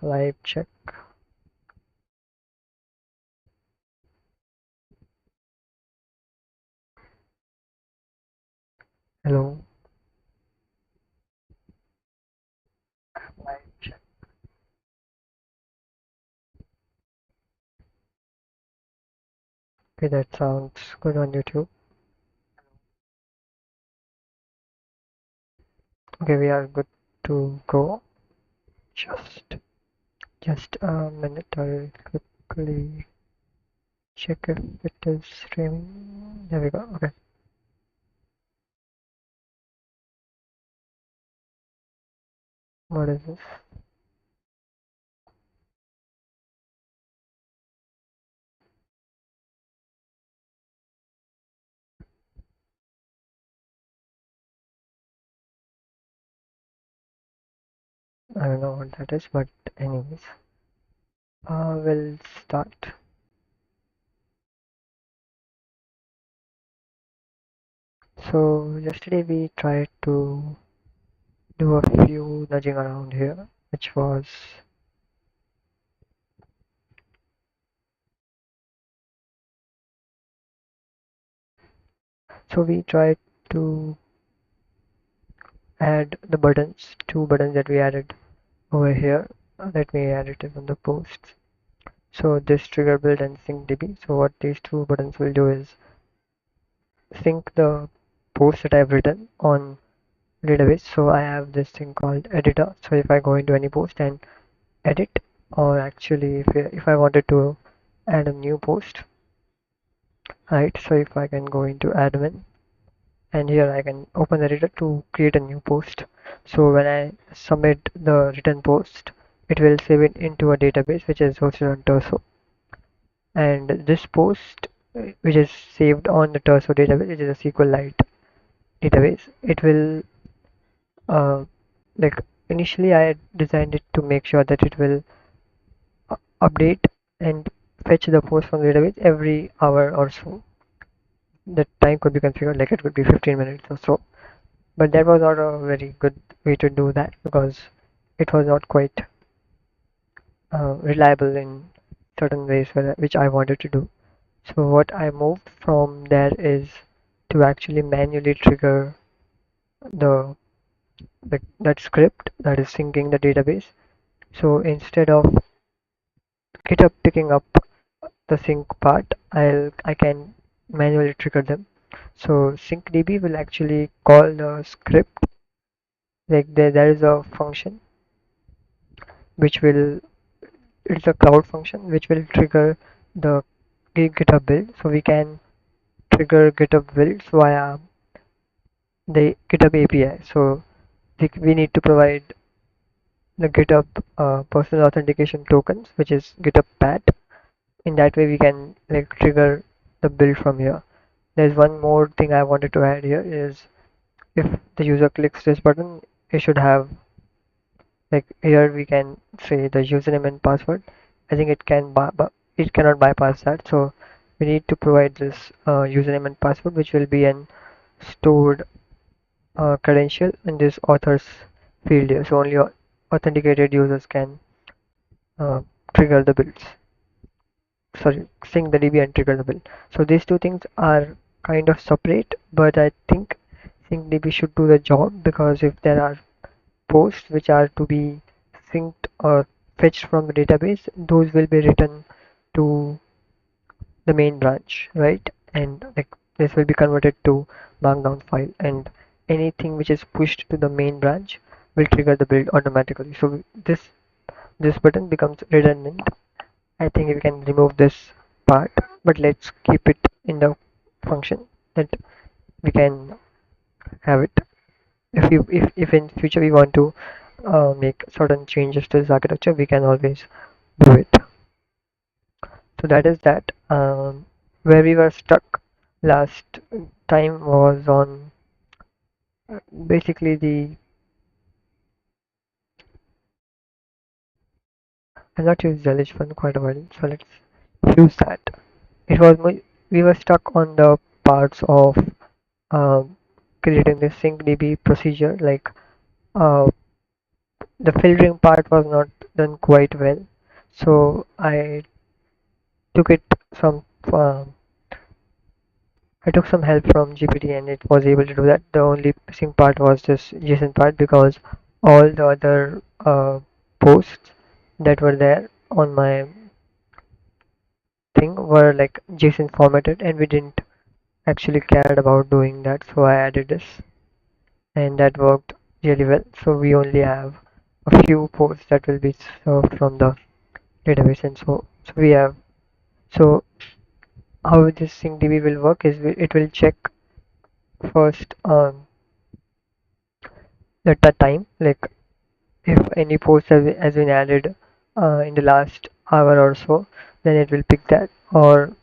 Live check. Hello. Live check. Okay, that sounds good on YouTube. Okay, we are good to go. Just just a minute. I'll quickly check if it is streaming. There we go. Okay. What is this? I don't know what that is, but anyways, we'll start. So yesterday we tried to do a few nudging around here, which was so we tried to add the buttons, two buttons that we added over here. Let me add it on the posts. So this trigger build and sync db. So what these two buttons will do is sync the post that I've written on database. So I have this thing called editor. So if I go into any post and edit, or actually if I wanted to add a new post, right? So if I can go into admin, and here I can open the editor to create a new post. So when I submit the written post, it will save it into a database which is hosted on Torso. And this post, which is saved on the Torso database, which is a SQLite database, it will uh, like initially I designed it to make sure that it will update and fetch the post from the database every hour or so. The time could be configured like it could be 15 minutes or so. But that was not a very good way to do that because it was not quite reliable in certain ways which I wanted to do. So what I moved from there is to actually manually trigger the that script that is syncing the database. So instead of GitHub picking up the sync part, I can manually trigger them. So syncdb will actually call the script, like there is a function which will, it's a cloud function which will trigger the GitHub build. So we can trigger GitHub builds via the GitHub API. So we need to provide the GitHub personal authentication tokens, which is GitHub PAT. In that way, we can like trigger the build from here. There's one more thing I wanted to add here is if the user clicks this button, it should have like here we can say the username and password. I think it cannot bypass that. So we need to provide this username and password, which will be an stored credential in this authors field here. So only authenticated users can uh, trigger the builds. Sorry, sync the DB and trigger the build. So these two things are kind of separate, but I think sync DB should do the job because if there are posts which are to be synced or fetched from the database, those will be written to the main branch, right? And like this will be converted to markdown file, and anything which is pushed to the main branch will trigger the build automatically. So this button becomes redundant. I think we can remove this part, but let's keep it in the function that we can have it. If in future we want to make certain changes to this architecture, we can always do it. So that is that. Where we were stuck last time was on basically the. I've not used Relish for quite a while, so let's use that. It was we were stuck on the parts of um, creating this syncdb procedure. Like uh, the filtering part was not done quite well. So took it some I took some help from GPT and it was able to do that. The only missing part was this JSON part because all the other posts that were there on my thing were like JSON formatted and we didn't actually cared about doing that. So I added this and that worked really well. So we only have a few posts that will be served from the database and so we have so how this SyncDB will work is it will check first the time like if any post has been added in the last hour or so, then it will pick that. Or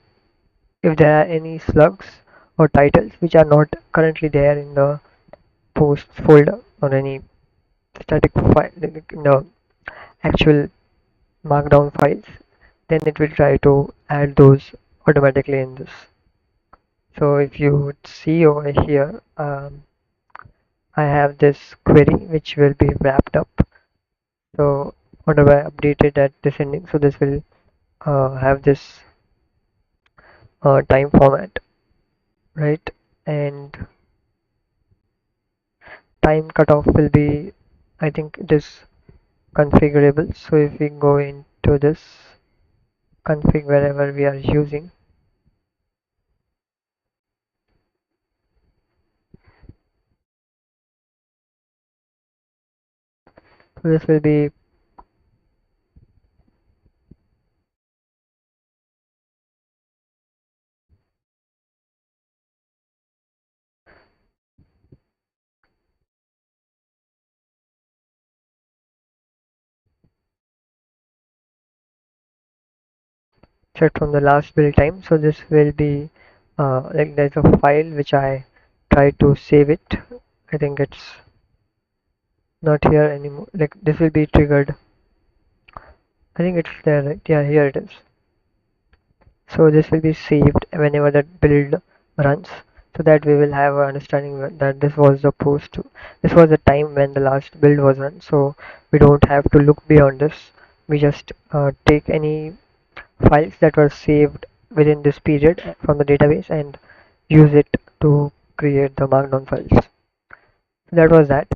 if there are any slugs or titles which are not currently there in the post folder or any static file like in the actual markdown files, then it will try to add those automatically in this. So if you would see over here, I have this query which will be wrapped up. So whatever I updated at descending, so this will have this time format, right? And time cutoff will be, I think it is configurable. So if we go into this config wherever we are using, so this will be set from the last build time. So this will be like there's a file which I try to save it. I think it's not here anymore. Like this will be triggered. I think it's there, right? Yeah, here it is. So this will be saved whenever that build runs, so that we will have an understanding that this was the time when the last build was run. So we don't have to look beyond this. We just take any files that were saved within this period from the database and use it to create the markdown files. So that was that.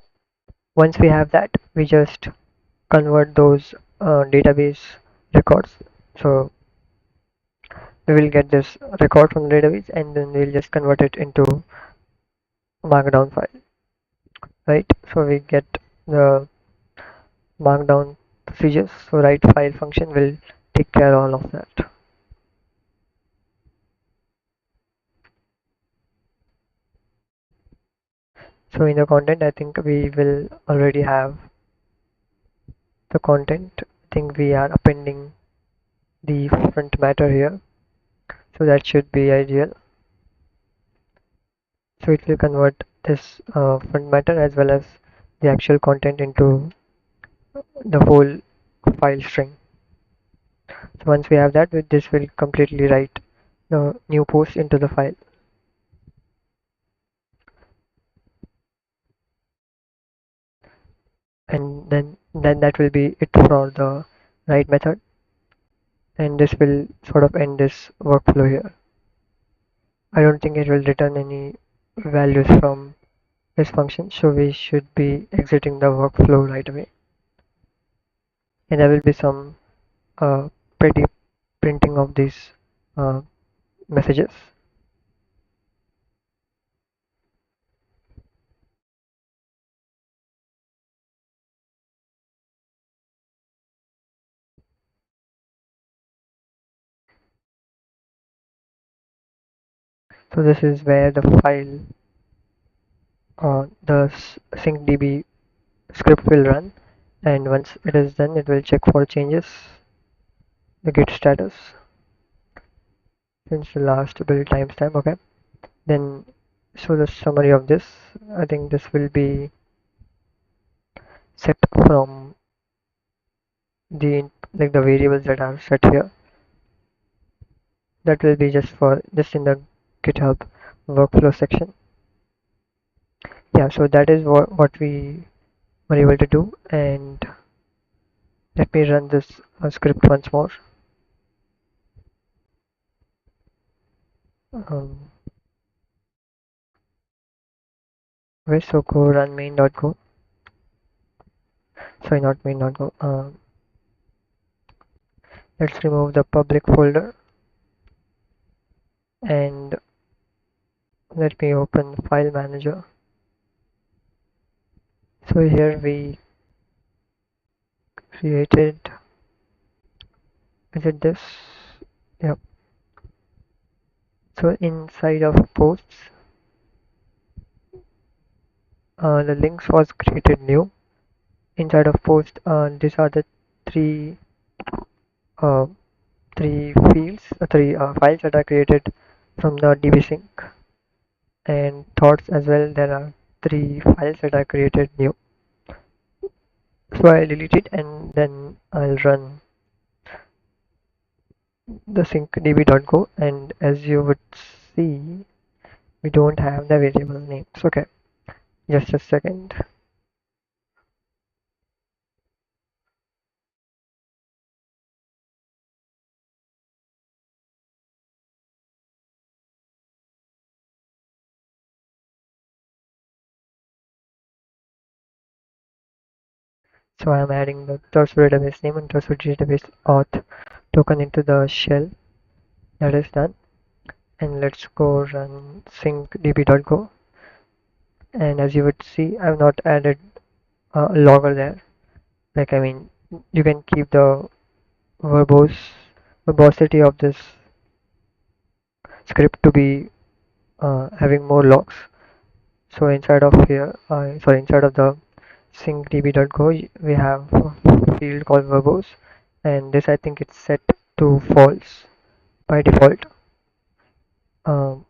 Once we have that, we just convert those database records. So we will get this record from the database and then we'll just convert it into markdown file, right? So we get the markdown procedures. So write file function will take care of all of that. So in the content, I think we will already have the content. I think we are appending the front matter here. So that should be ideal. So it will convert this front matter as well as the actual content into the whole file string. So once we have that, this will completely write the new post into the file. And then that will be it for the write method. And this will sort of end this workflow here. I don't think it will return any values from this function, so we should be exiting the workflow right away. And there will be some pretty printing of these uh, messages. So this is where the file, the syncdb script will run, and once it is done, it will check for changes, the git status since the last build timestamp. Okay, then so the summary of this, I think this will be set from the like the variables that are set here. That will be just in the GitHub workflow section. Yeah, so that is what we were able to do, and Let me run this script once more. Um, okay, so go run main.go. Sorry, not main.go. Let's remove the public folder and let me open file manager. So here we created, is it this? Yep. So inside of posts, the links was created new. Inside of post, these are the three uh, three fields, three files that are created from the DB sync, and thoughts as well. There are three files that are created new. So I'll delete it and then I'll run the syncdb.go, and as you would see, we don't have the variable names. Okay, just a second. So I'm adding the Torso database name and Torso database auth token into the shell. That is done. And let's go run syncdb.go. And as you would see, I've not added a logger there. Like, I mean, you can keep the verbosity of this script to be having more logs. So inside of here, inside of the syncdb.go, we have a field called verbose, and this I think it's set to false by default. Um,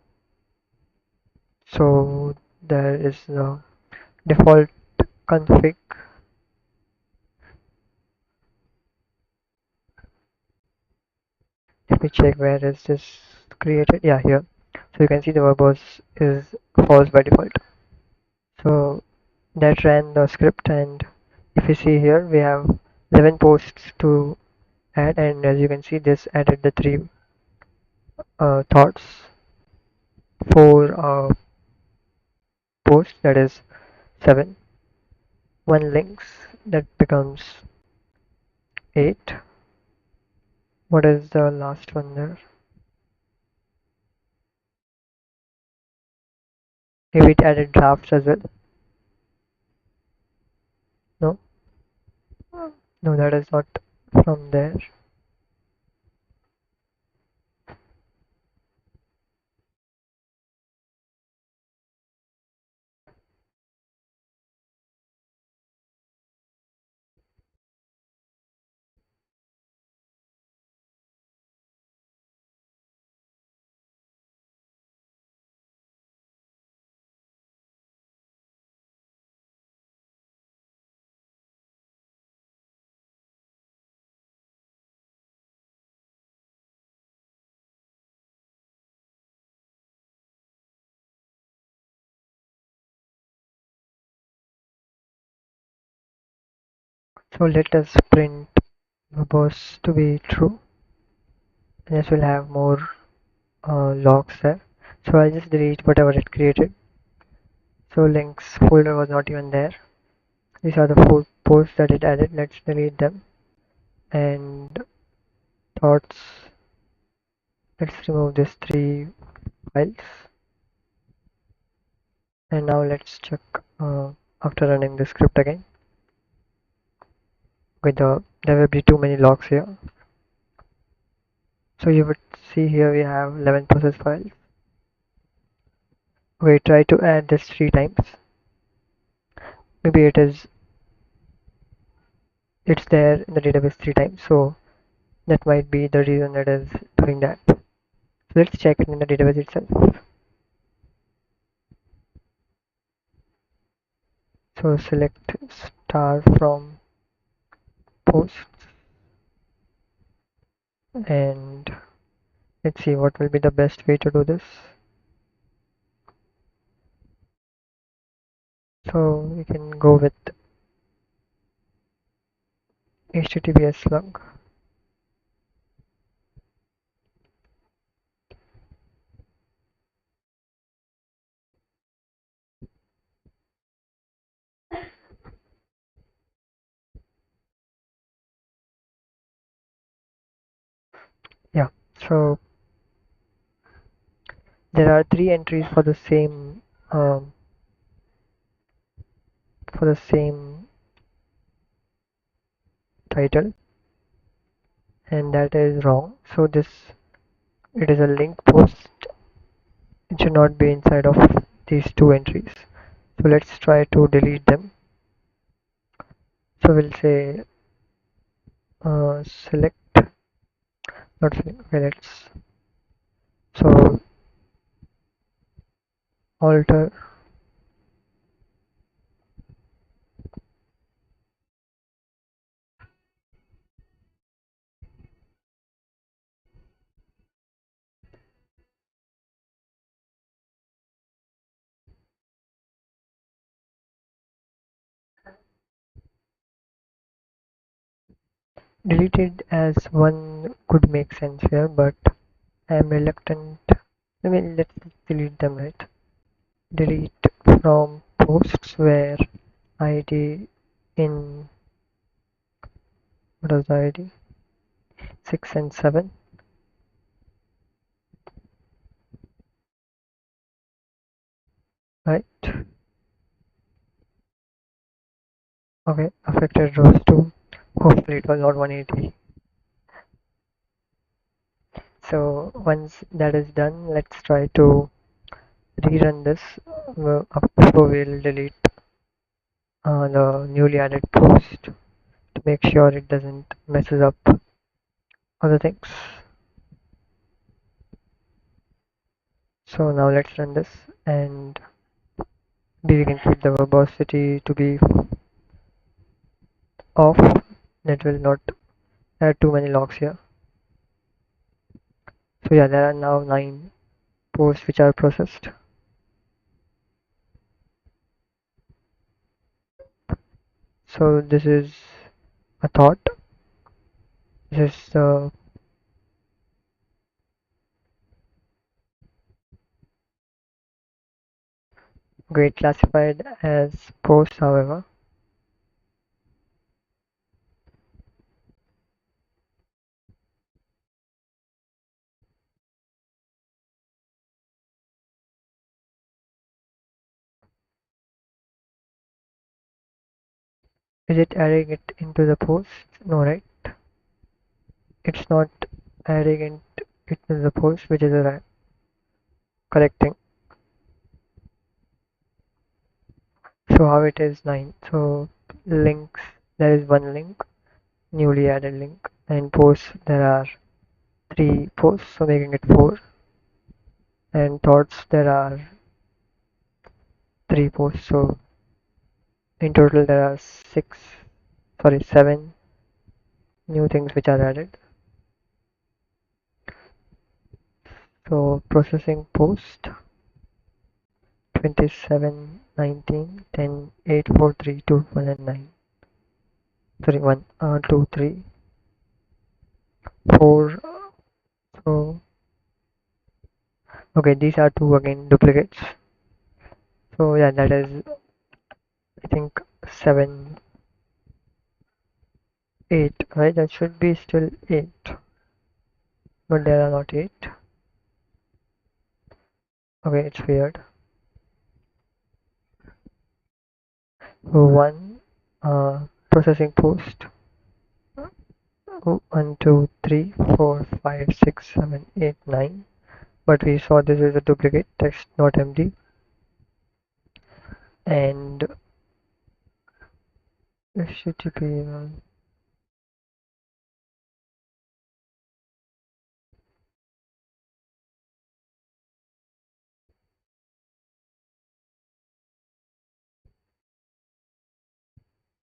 so there is the default config. Let me check where is this created. Yeah, here. So you can see the verbose is false by default. So that ran the script, and if you see here, we have 11 posts to add, and as you can see, this added the three thoughts, four posts, that is 7, one links, that becomes 8. What is the last one there? Maybe it added drafts as well. No, no, that is not from there. So let us print verbose to be true, and this will have more logs there. So I'll just delete whatever it created. So links folder was not even there. These are the 4 posts that it added. Let's delete them. And thoughts, let's remove these 3 files. And now let's check after running the script again. With there will be too many logs here. So you would see here we have 11 process files. We try to add this 3 times. Maybe it's there in the database 3 times. So that might be the reason that is doing that. So let's check it in the database itself. So select star from posts, and let's see what will be the best way to do this. So we can go with HTTPS slug. Yeah, so there are three entries um, for the same title, and that is wrong. So this it is a link post. It should not be inside of these two entries. So let's try to delete them. So we'll say select, not select. Okay, let's so alter deleted as one could make sense here, but I am reluctant. I mean, let's delete them, right? Delete from posts where ID in what was the ID? 6 and 7, right? Okay, affected rows too. Hopefully it was not 180. So once that is done, let's try to rerun this before we'll delete the newly added post to make sure it doesn't messes up other things. So now let's run this and we can keep the verbosity to be off. That will not add too many logs here. So yeah, there are now 9 posts which are processed. So this is a thought. This is grade classified as post, however. Is it adding it into the post? No, right? It's not adding it into the post, which is a correct thing. So how it is 9. So links, there is one link, newly added link, and posts there are 3 posts, so making it 4. And thoughts there are 3 posts, so in total there are 7 new things which are added. So processing post 27, 19, 10, 8, 4, 3, 2, 1 and 9. Sorry, 1, 2, 3, 4. So okay, these are 2 again duplicates. So yeah, that is I think 7, 8, right? That should be still 8, but there are not 8. Okay, it's weird. So 1 processing post. 1, 2, 3, 4, 5, 6, 7, 8, 9. But we saw this is a duplicate text, not empty. And HTTP.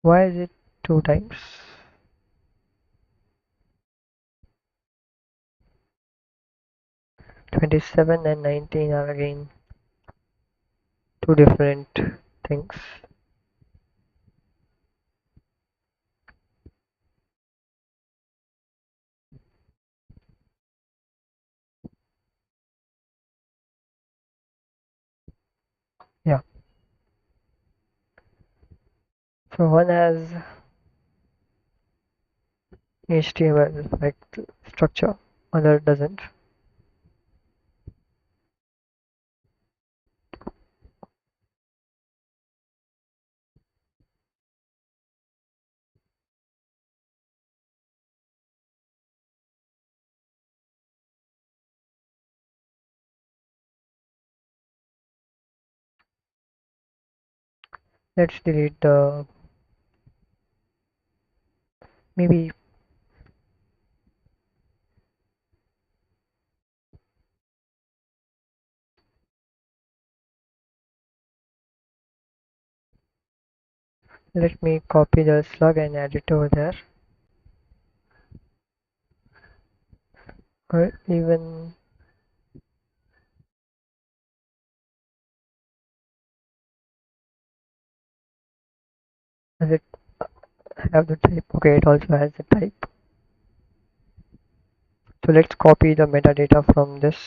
Why is it 2 times? 27 and 19 are again 2 different things. So one has HTML like structure, other doesn't. Let's delete the maybe let me copy the slug and add it over there. Or even does it have the type? Okay, it also has the type. So let's copy the metadata from this.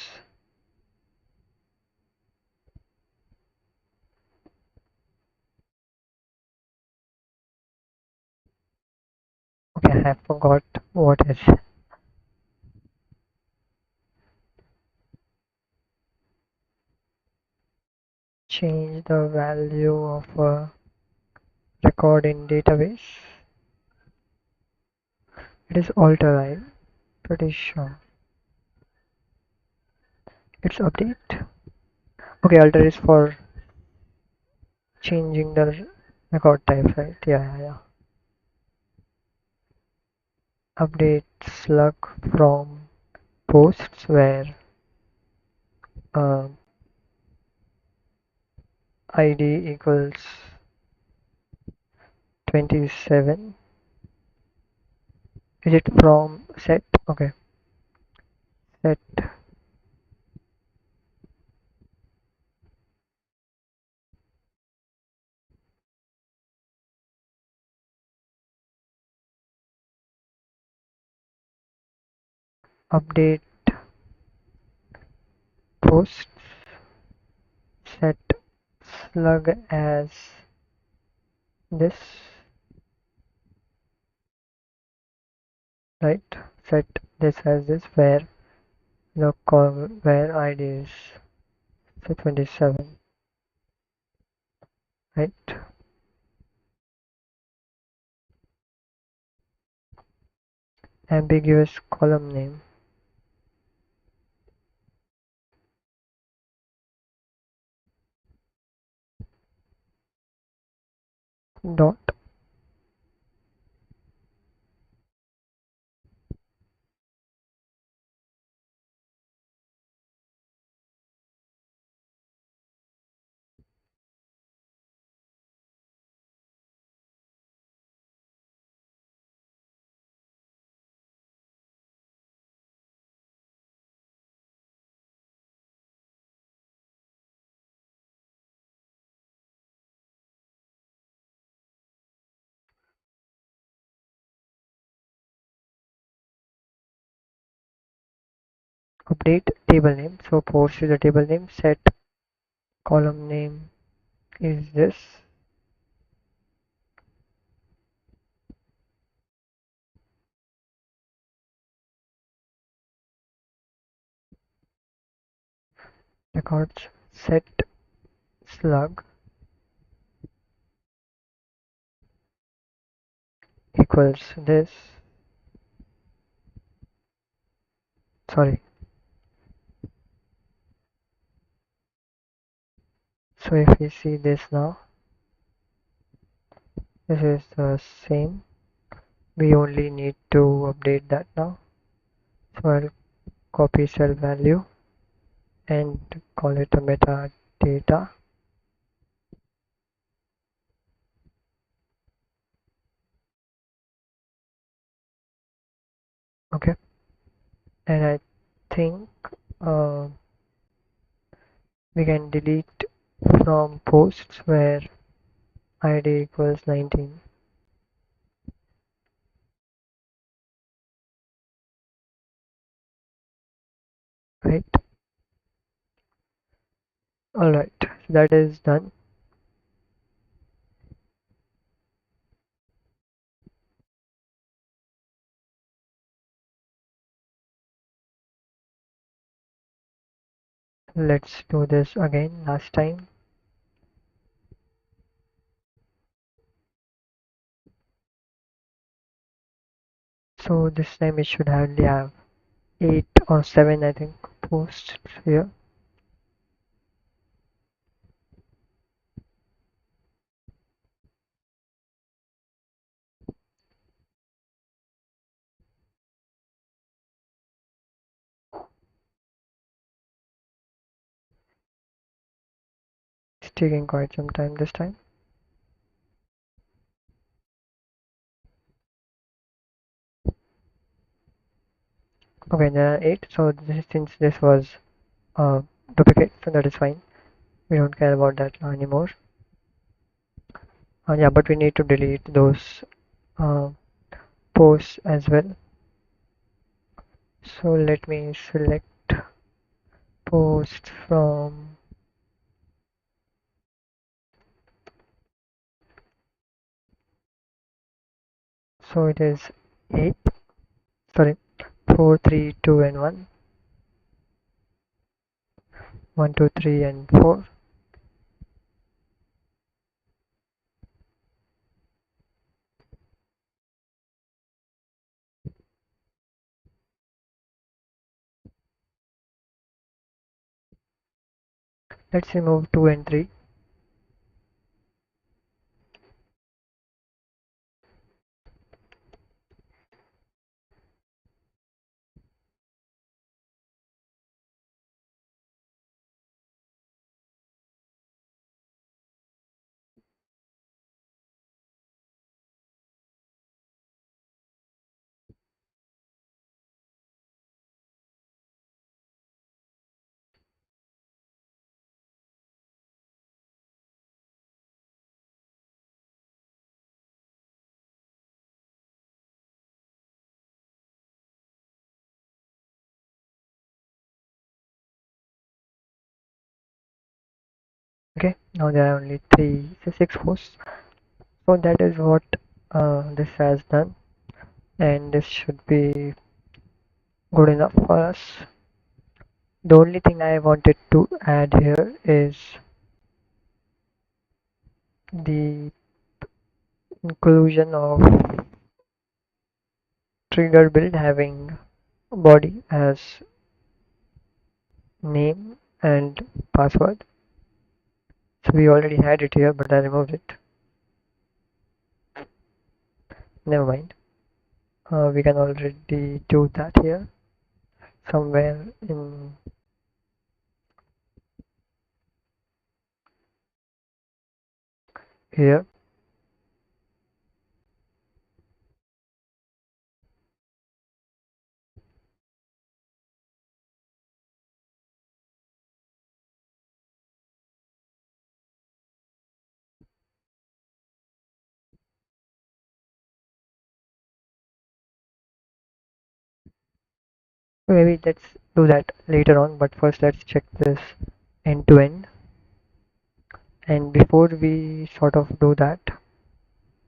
Okay, I have forgot what is. Change the value of a record in database. It is alter, I'm pretty sure. It's update. Okay, alter is for changing the record type, right? Yeah. Update slug from posts where uh, id equals 27. Is it from set? Okay, set update posts, set slug as this, right? Set this as this where the where id is so 27, right? Ambiguous column name dot update table name. So post is a table name, set column name is this, records set slug equals this, sorry. So if we see this now, this is the same. We only need to update that now. So I'll copy cell value and call it a metadata. Okay, and I think uh, we can delete from posts where id equals 19, right? Alright, so that is done. let's do this again last time. So this time it should hardly have 8 or 7, I think, posts here. It's taking quite some time this time. Okay, there are 8. So since this was duplicate, so that is fine. We don't care about that anymore. Yeah, but we need to delete those uh, posts as well. So let me select post from, so it is 8, sorry, 4, 3, 2 and 1, 1, 2, 3 and 4. Let's remove 2 and 3. Okay, now there are only 3, so 6 posts. So that is what this has done, and this should be good enough for us. The only thing I wanted to add here is the inclusion of trigger build having body as name and password. So we already had it here, but I removed it. Never mind. We can already do that here somewhere in here. Maybe let's do that later on, but first let's check this end to end. And before we sort of do that,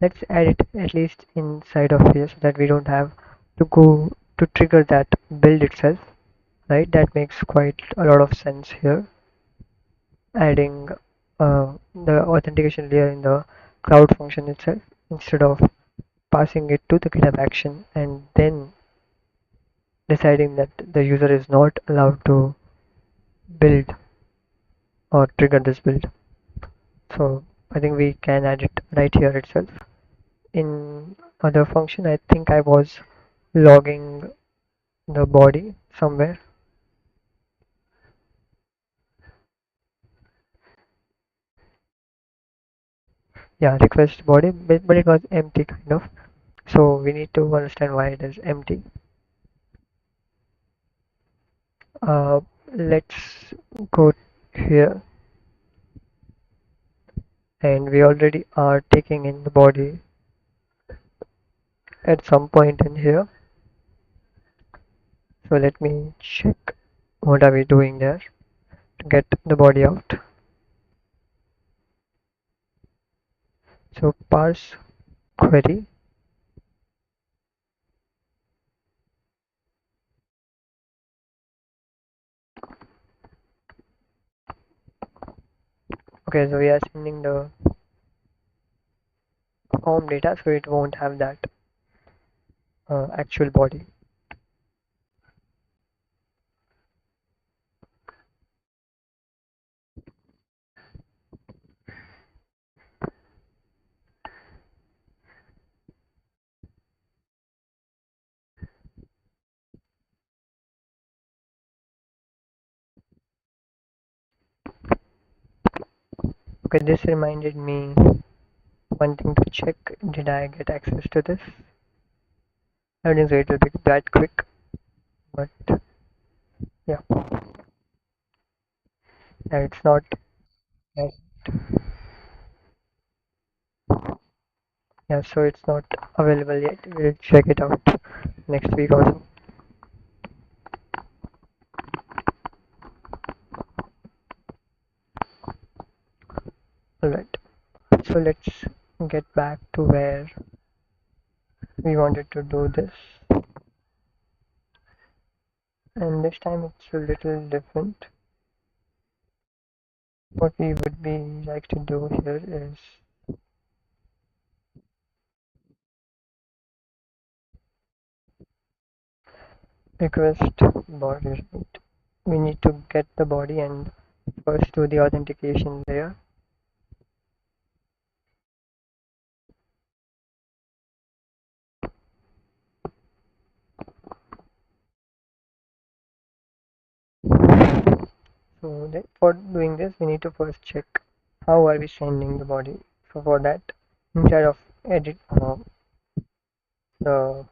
let's add it at least inside of here so that we don't have to go to trigger that build itself, right? That makes quite a lot of sense here. Adding the authentication layer in the cloud function itself instead of passing it to the GitHub action and then deciding that the user is not allowed to build or trigger this build. So I think we can add it right here itself. In other function, I think I was logging the body somewhere. Yeah, request body, but it was empty kind of. So we need to understand why it is empty. Uh, let's go here, and we already are taking in the body at some point in here. So let me check what are we doing there to get the body out. So parse query, Okay, so we are sending the form data, so it won't have that actual body. Okay, this reminded me one thing to check. Did I get access to this? I don't think so it will be that quick, but yeah, it's not that. Yeah, so it's not available yet. We'll check it out next week also. Alright, so let's get back to where we wanted to do this, and this time it's a little different. What we would be like to do here is request body, right? We need to get the body and first do the authentication layer. So for doing this, we need to first check how are we sending the body. So for that, instead of edit the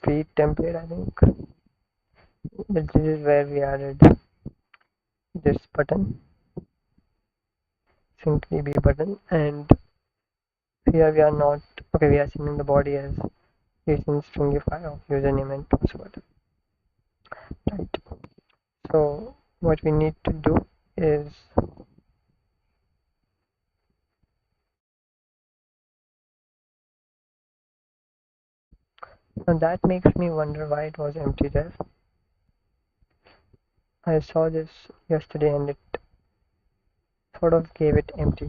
feed template, I think this is where we added this button, sync db button, and here we are not okay. We are sending the body as JSON stringify of username and password, right? So what we need to do is and that makes me wonder why it was empty there. I saw this yesterday and it sort of gave it empty.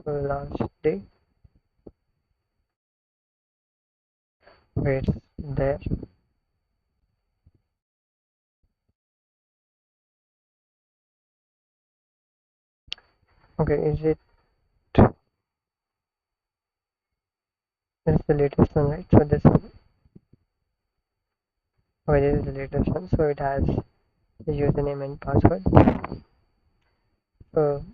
So last day, where it's there. Okay, is it this is the latest one, right? So this one, okay, this is the latest one. So it has the username and password. So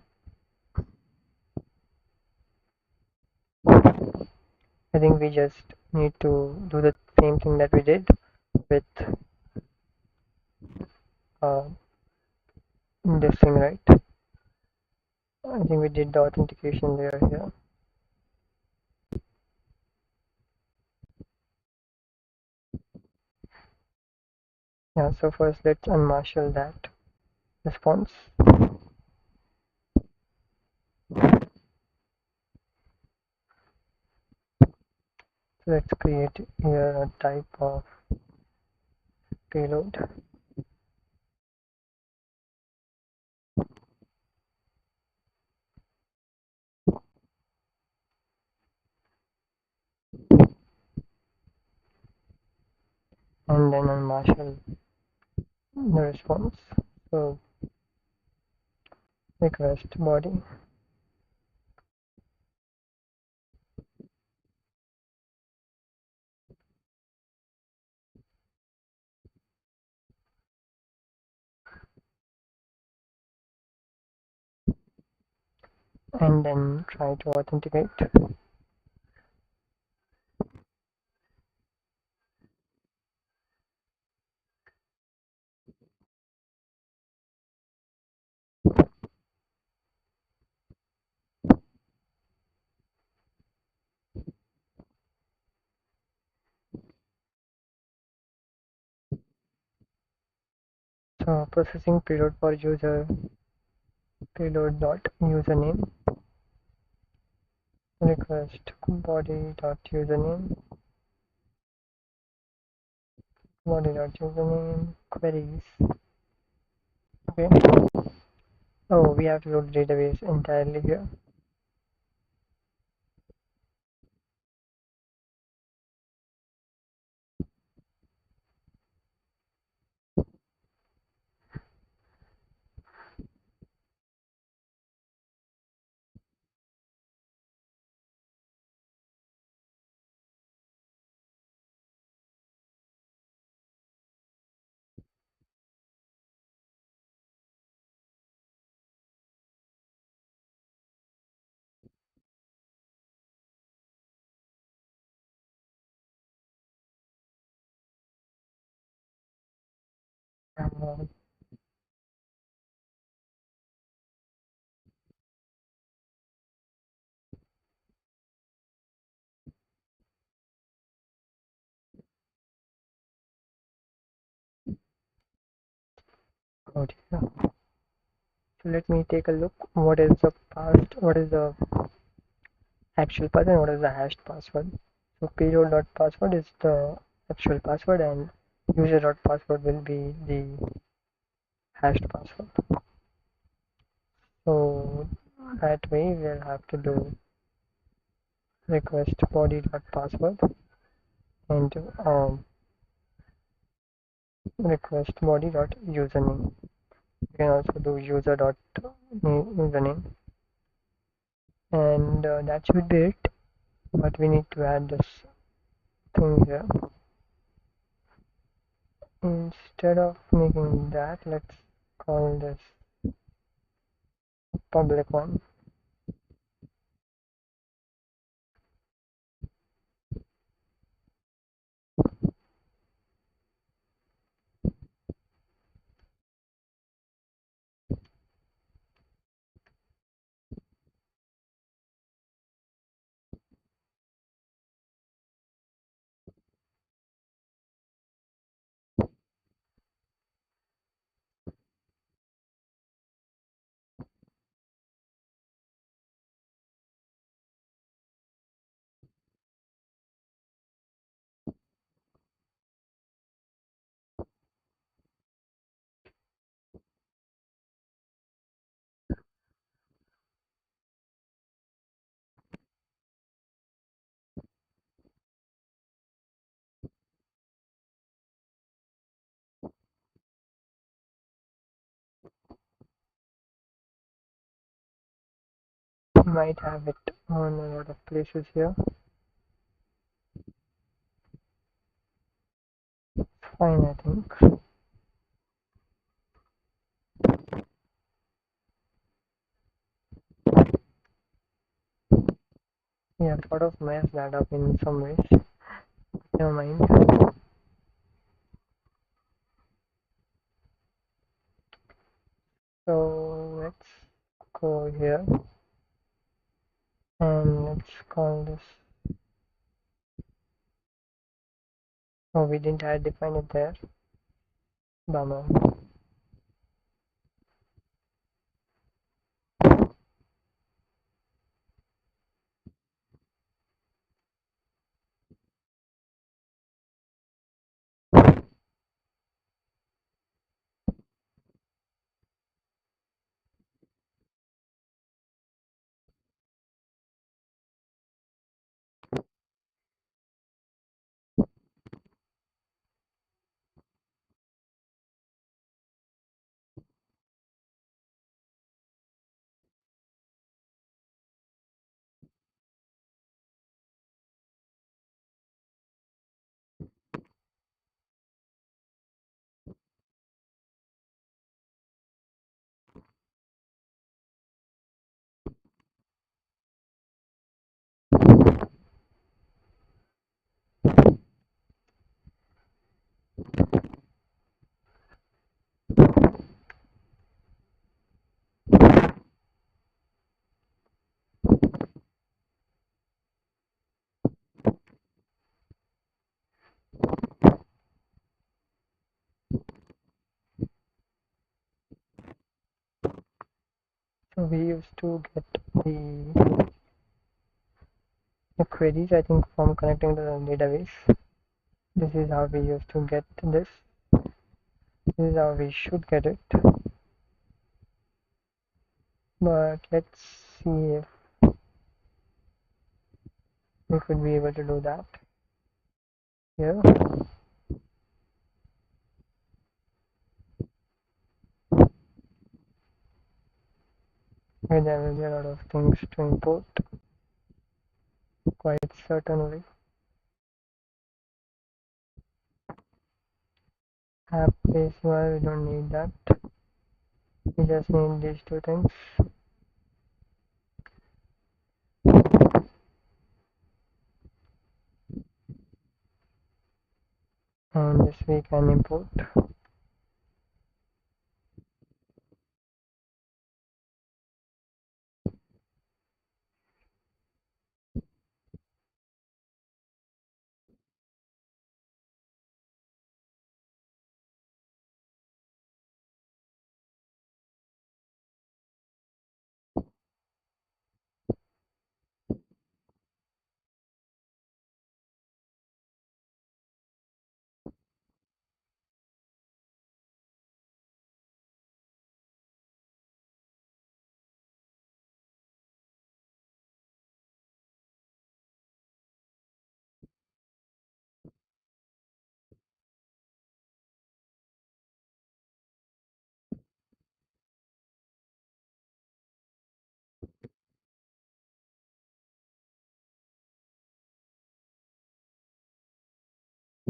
I think we just need to do the same thing that we did with uh, this thing, right? I think we did the authentication layer here. Yeah, so first let's unmarshal that response. So let's create here a type of payload. And then unmarshal the response. So request body, and then try to authenticate. So processing payload for user payload dot username, request body dot username, body dot username queries. Okay. Oh, we have to load the database entirely here. Uh, Code here. So let me take a look. What is the past? What is the actual password? And what is the hashed password? So payroll.password is the actual password, and user.password will be the hashed password. So that way we'll have to do request body.password and request body.username. You can also do user.username, and that should be it. But we need to add this thing here. Instead of making that, let's call this public one. We might have it on a lot of places here. Fine, I think. Yeah, sort of messed that up in some ways. Never mind. So let's go here and let's call this. Oh, we didn't have define it there. Bummer. So we used to get the queries, I think, from connecting to the database. This is how we used to get this. This is how we should get it. But let's see if we could be able to do that here. Okay, there will be a lot of things to import, quite certainly. App base UI, we don't need that. We just need these two things. And this we can import.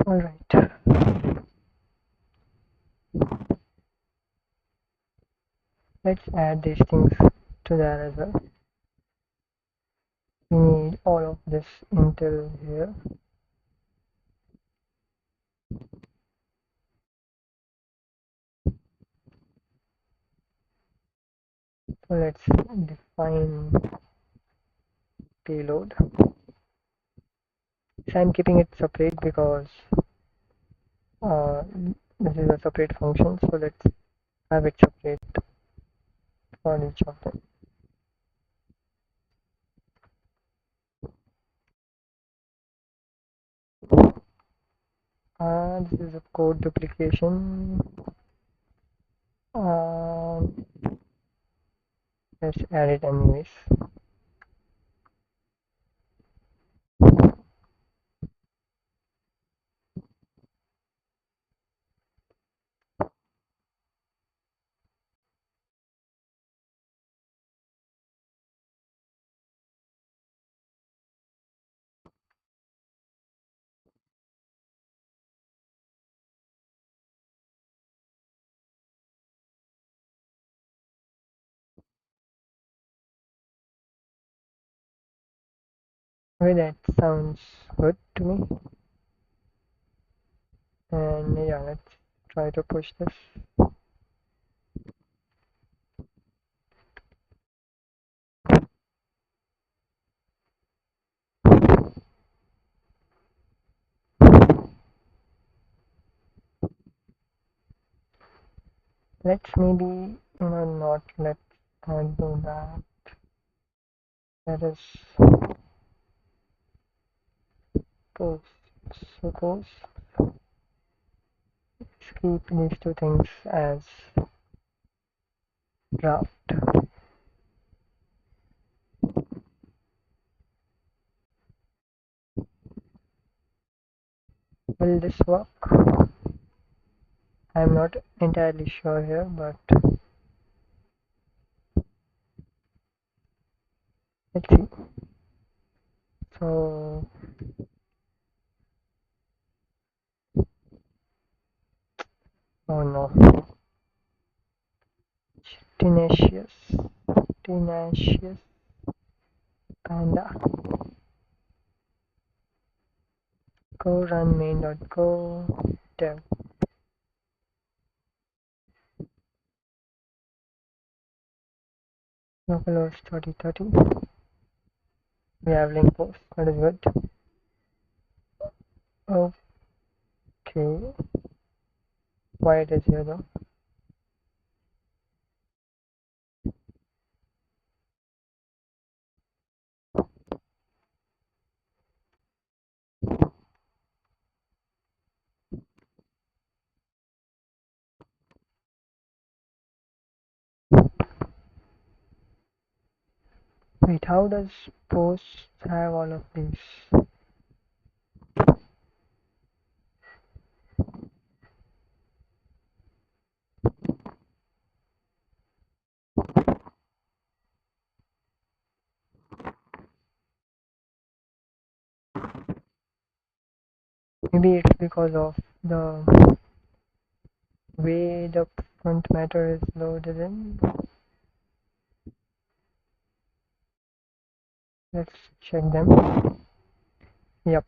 Alright. Let's add these things to that as well. We need all of this until here. So let's define payload. So I'm keeping it separate because uh, this is a separate function, so let's have it separate for each of them. This is a code duplication. Let's add it anyways. Okay, that sounds good to me. And yeah, let's try to push this. Let's maybe, not let do that. That is suppose keep these two things as draft. Will this work? I'm not entirely sure here, but let's see. So oh no, tenacious panda. Go run main.go dev. Localhost 3030. We have link post. That is good. Okay. Why it is here though? Wait, how does posts have all of these? Maybe it's because of the way the front matter is loaded in. Let's check them. Yep,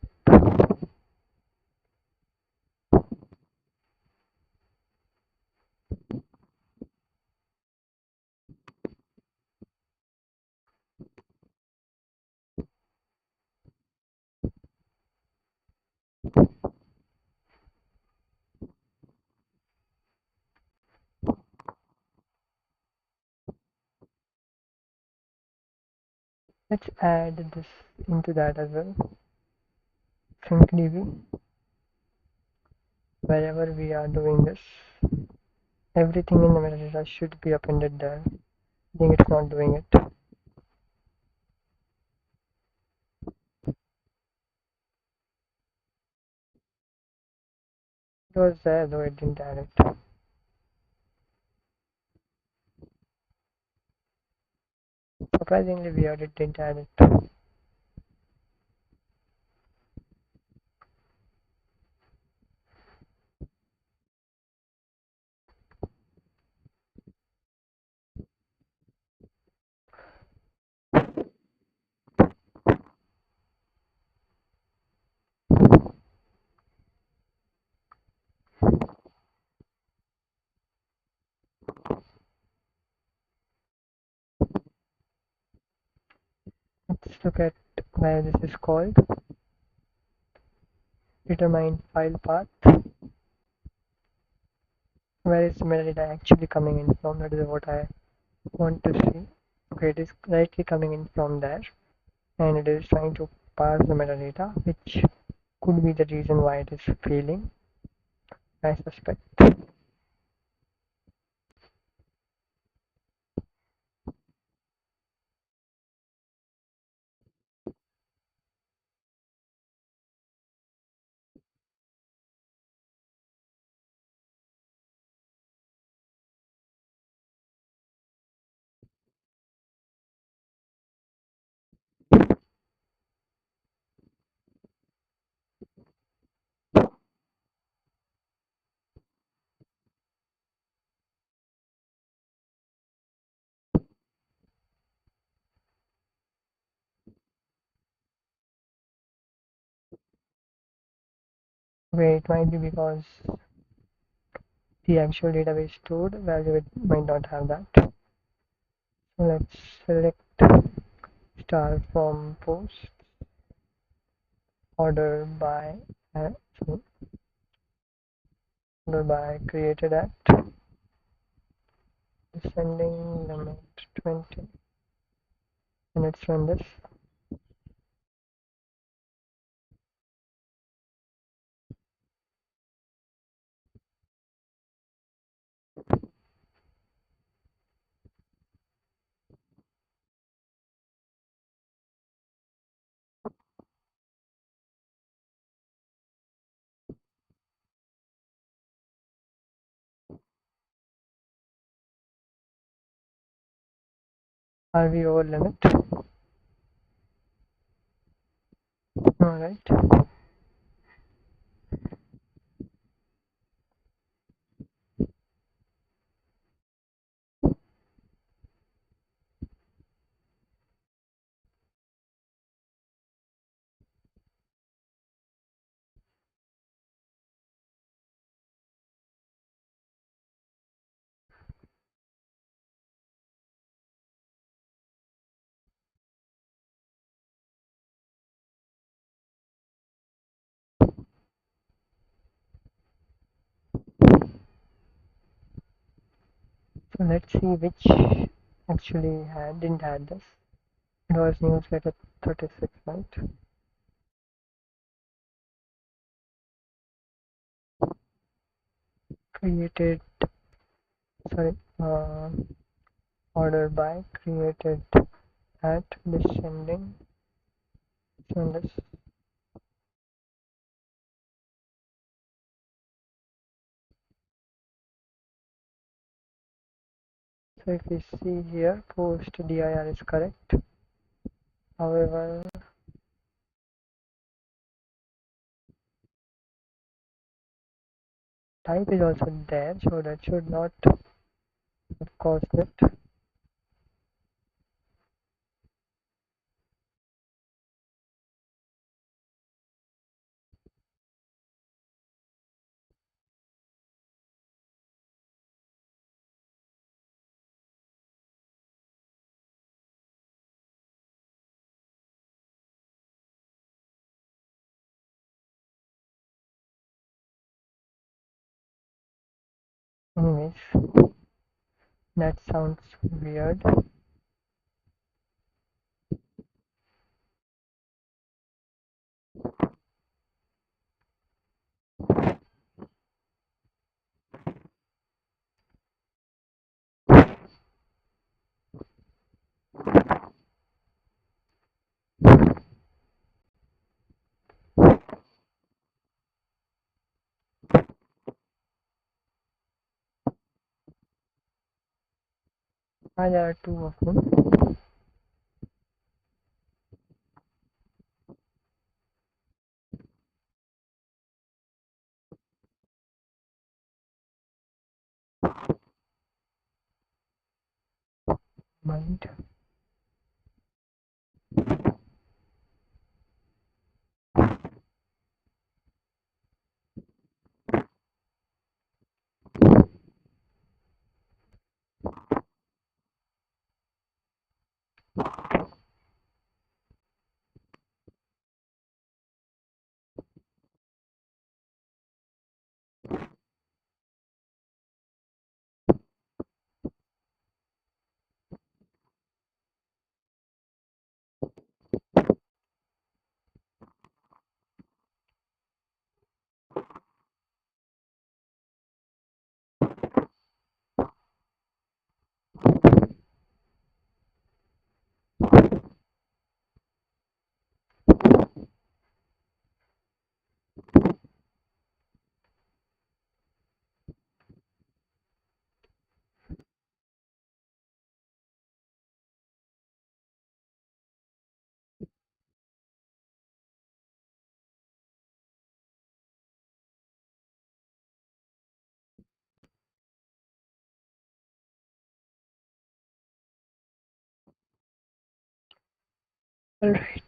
let's add this into that as well. SyncDB, wherever we are doing this, everything in the metadata should be appended there. I think it's not doing it. It was there though it didn't add it. Surprisingly weird, it didn't add it. Let's look at where this is called. Determine file path. Where is the metadata actually coming in from? That is what I want to see. Okay, it is directly coming in from there, and it is trying to parse the metadata, which could be the reason why it is failing, I suspect. Okay, it might be because the actual database stored value it might not have that. So let's select start from post, order by so order by created at descending limit 20, and let's run this. Are we over limit? Alright. So let's see which actually didn't have this. It was newsletter 36, right? Created, sorry, order by created at descending cylinders. So if we see here, post dir is correct. However, type is also there, so that should not have caused it. Anyways, that sounds weird. There are two of them. Mind. Alright,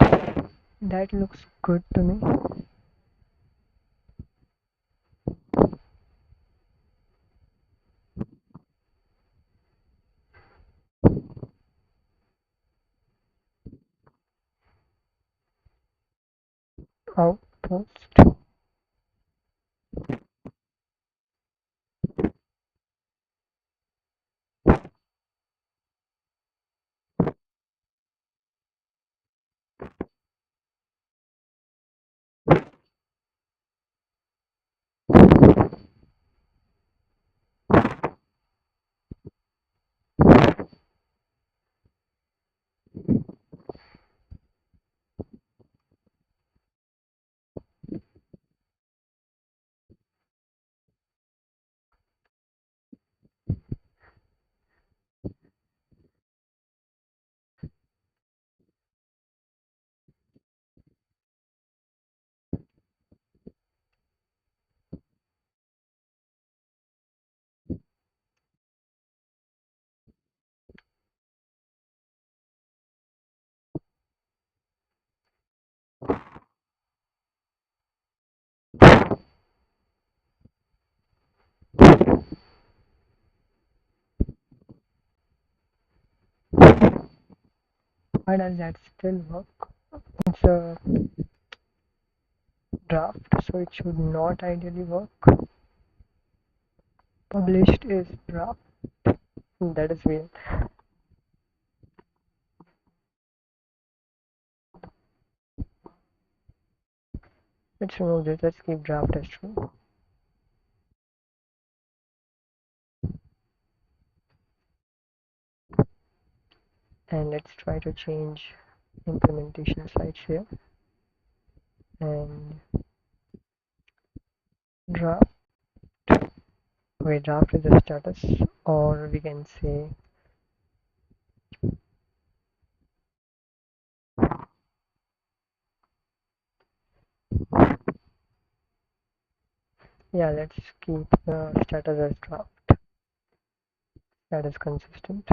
that looks good to me. Outpost. Why does that still work? It's a draft, so it should not ideally work. Published is draft. That is weird. Let's remove this. Let's keep draft as true. And let's try to change implementation slides here and draft. Draft is the status, or we can say, yeah, let's keep the status as draft. That is consistent.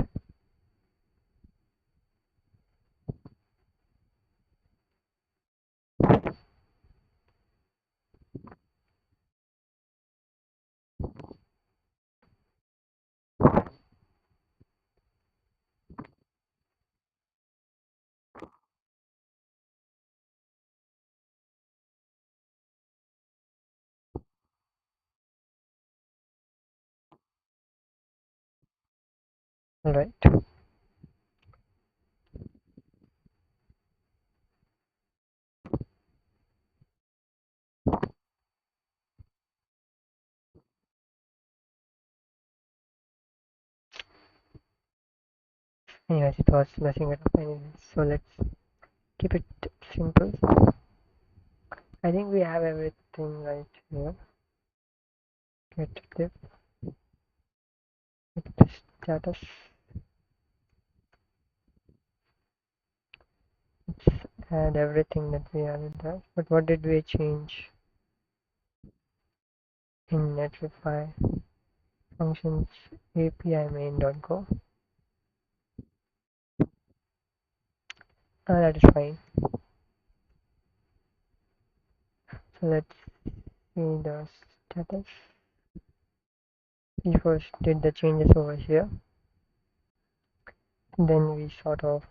All right. Anyways, it was messing it up anyways. So let's keep it simple. I think we have everything right here. Get the status. Let's add everything that we added there. But what did we change in Netlify functions API main.go? That is fine. So let's see the status. We first did the changes over here. Then we sort of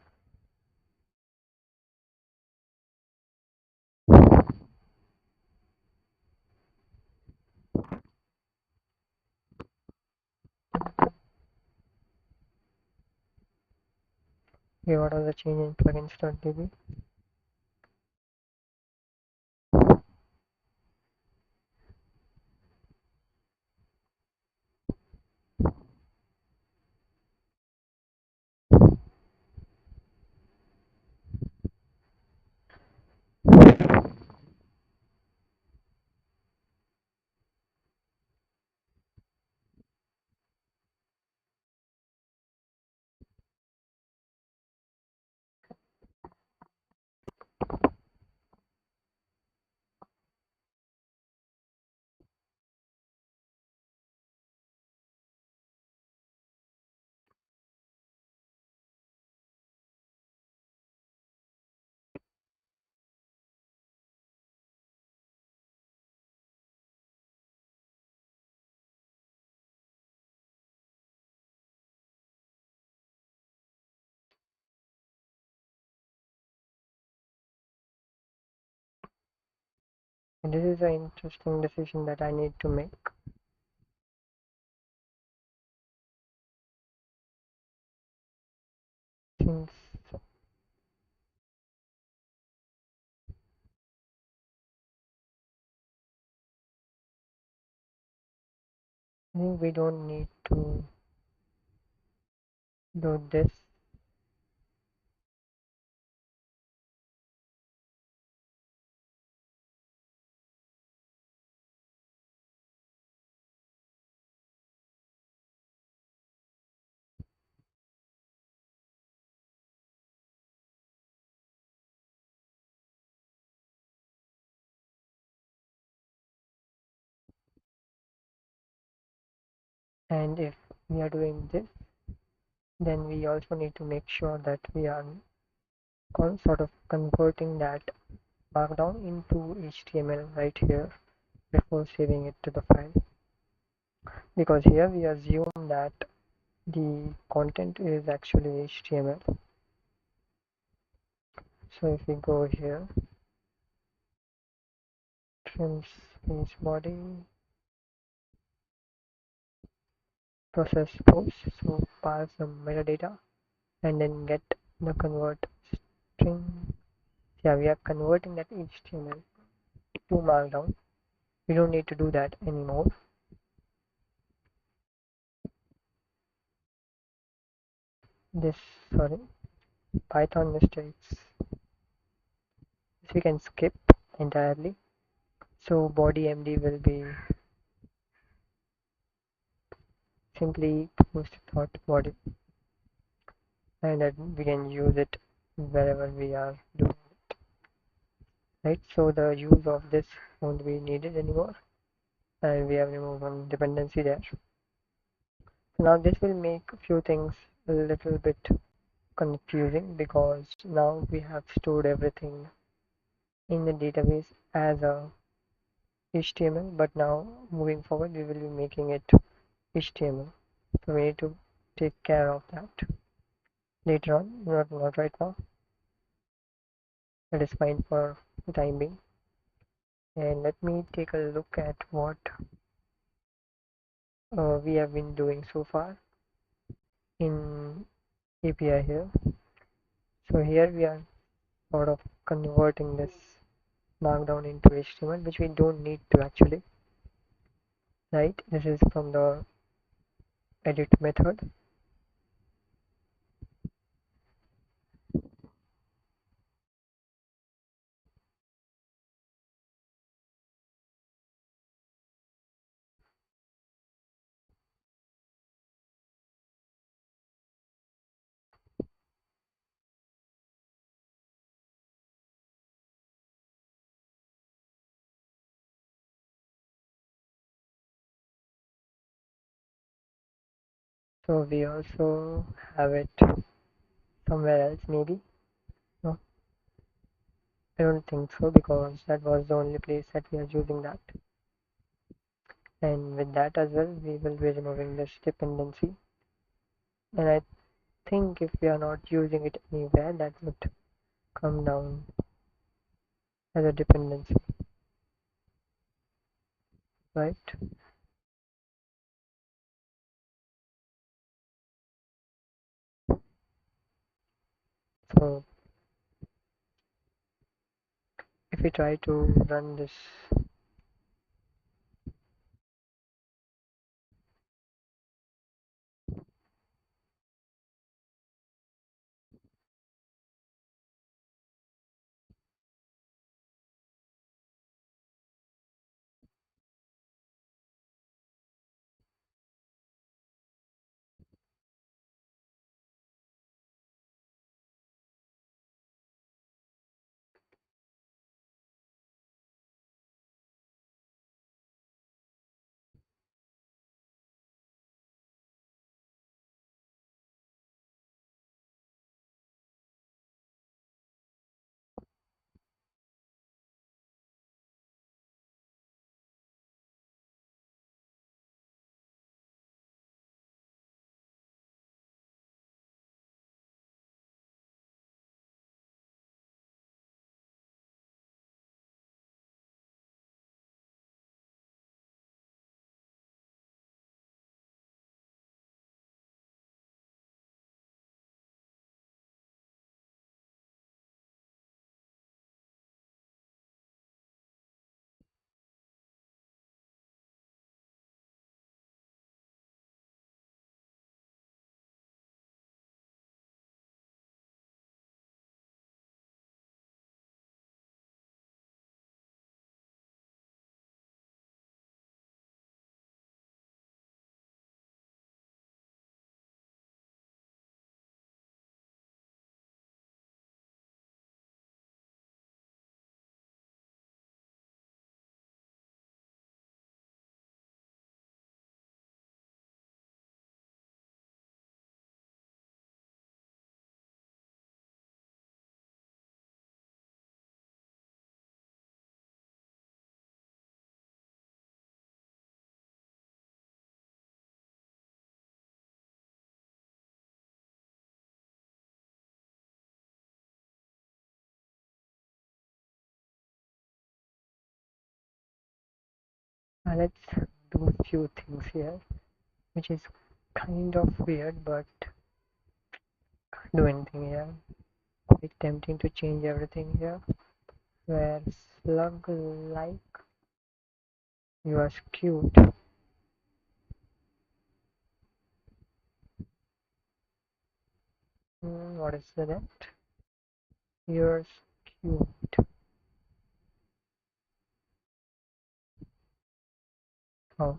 give out all the change in plugins.db. And this is an interesting decision that I need to make. Since I think we don't need to do this. And if we are doing this, then we also need to make sure that we are sort of converting that markdown into HTML right here before saving it to the file. Because here we assume that the content is actually HTML. So if we go here, trim space body, process post, so pass some metadata and then get the convert string. Yeah, we are converting that HTML to markdown. We don't need to do that anymore. Sorry, Python mistakes, which we can skip entirely. So body MD will be simply post thought body, and that we can use it wherever we are doing, right? So the use of this won't be needed anymore, and we have removed one dependency there. Now this will make a few things a little bit confusing because now we have stored everything in the database as a HTML, but now moving forward we will be making it HTML. So we need to take care of that later on, not right now. That is fine for the time being. And let me take a look at what we have been doing so far in API here. So here we are sort of converting this markdown into HTML, which we don't need to actually, right? This is from the edit method. So we also have it somewhere else maybe. No, I don't think so because that was the only place that we are using that. And with that as well, we will be removing this dependency. And I think if we are not using it anywhere, that would come down as a dependency, right? So if we try to run this, let's do a few things here, which is kind of weird, but can't do anything here. Quite tempting to change everything here. Where slug like you are skewed. What is the next? Years cubed. Oh,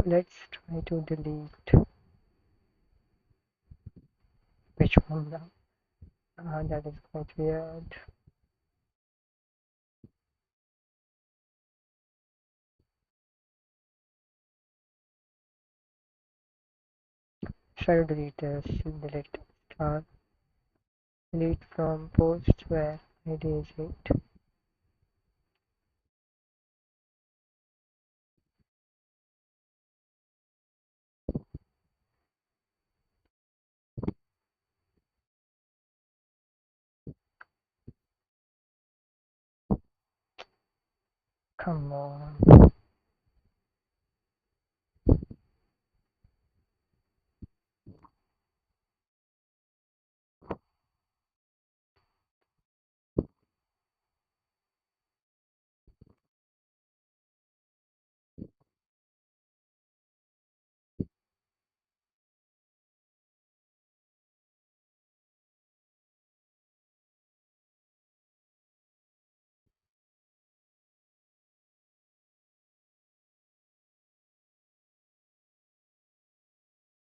let's try to delete which one now. That is quite weird. Try to delete this. Delete star. Delete from post where ID is 8. Come on.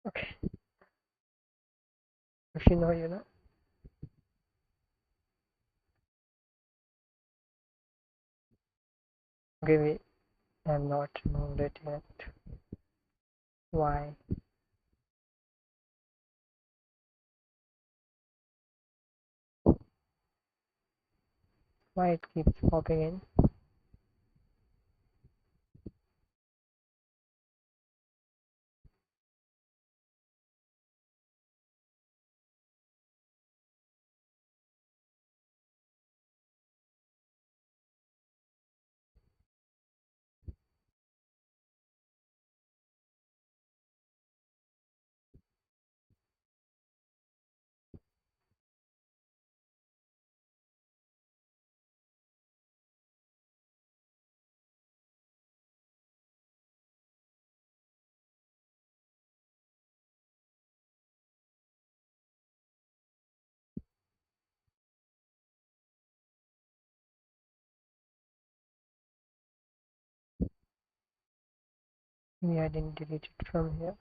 Okay, if you know, you know. Okay, wait. I'm not removed it yet. Why? Why it keeps popping in? Maybe I didn't delete it from here.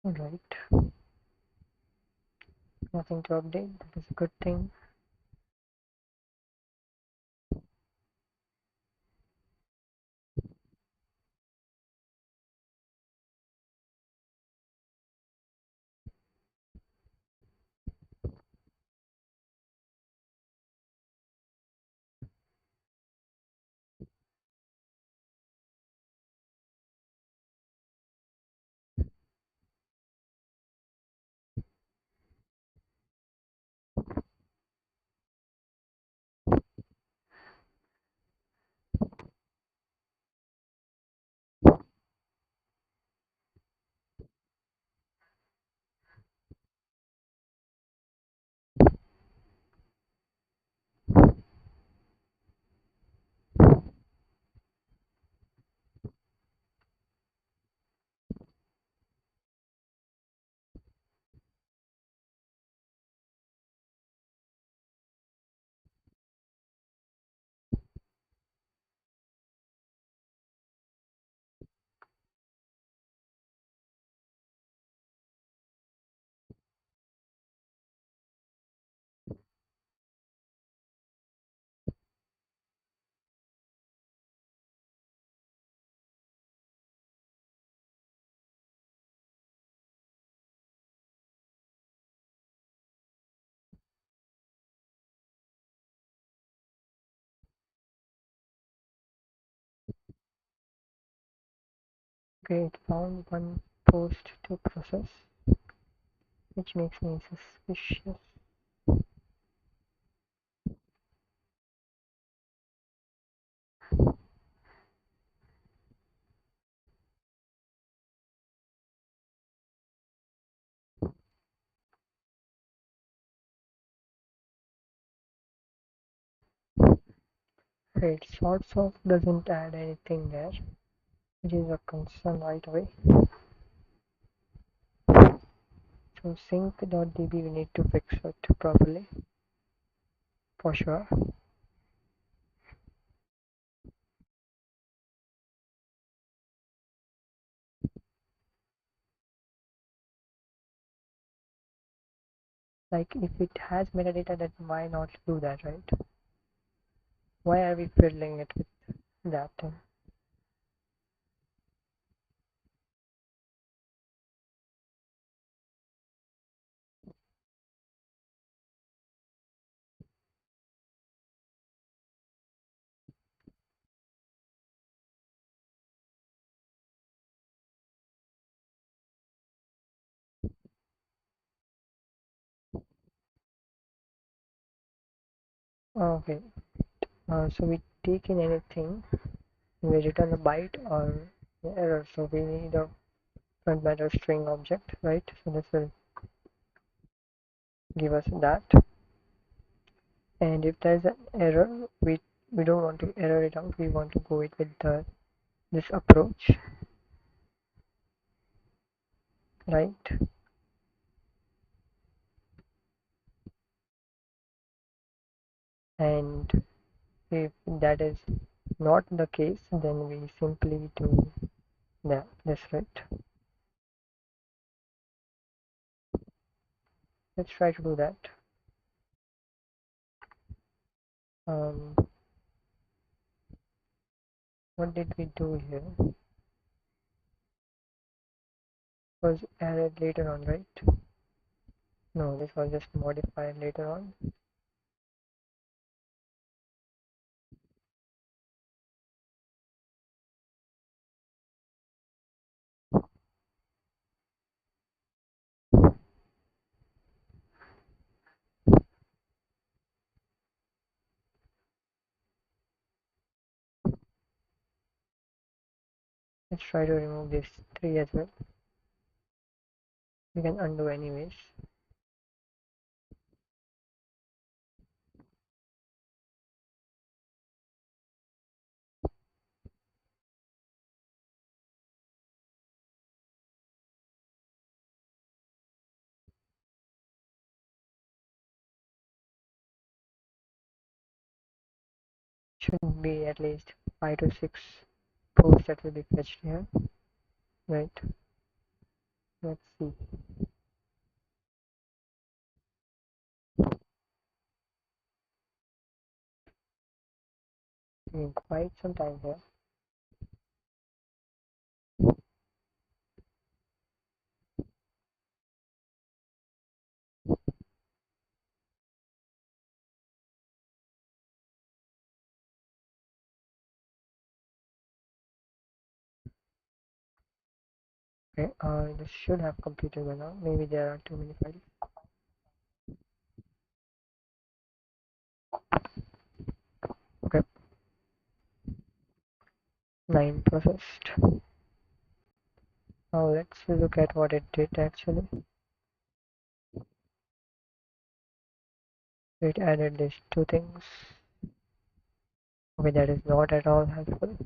Alright, nothing to update. That is a good thing. Okay, it found one post to process, which makes me suspicious. Okay, it sorts of doesn't add anything there, which is a concern right away. So sync.db we need to fix it properly for sure. Like if it has metadata, then why not do that, right? Why are we fiddling it with that thing? Okay, so we take in anything, we return a byte or error. So we need a front matter string object, right? So this will give us that. And if there's an error, we don't want to error it out. We want to go it with this approach, right? And if that is not the case, then we simply do this, right? Let's try to do that. Um, what did we do here? Was added later on, right? No, this was just modified later on. Let's try to remove this 3 as well. We can undo anyways. Should be at least 5 to 6 posts that will be fetched here, right? Let's see. Taking quite some time here. Okay, this should have completed by now. Maybe there are too many files. Okay, 9 processed. Now let's look at what it did actually. It added these two things. Okay, that is not at all helpful.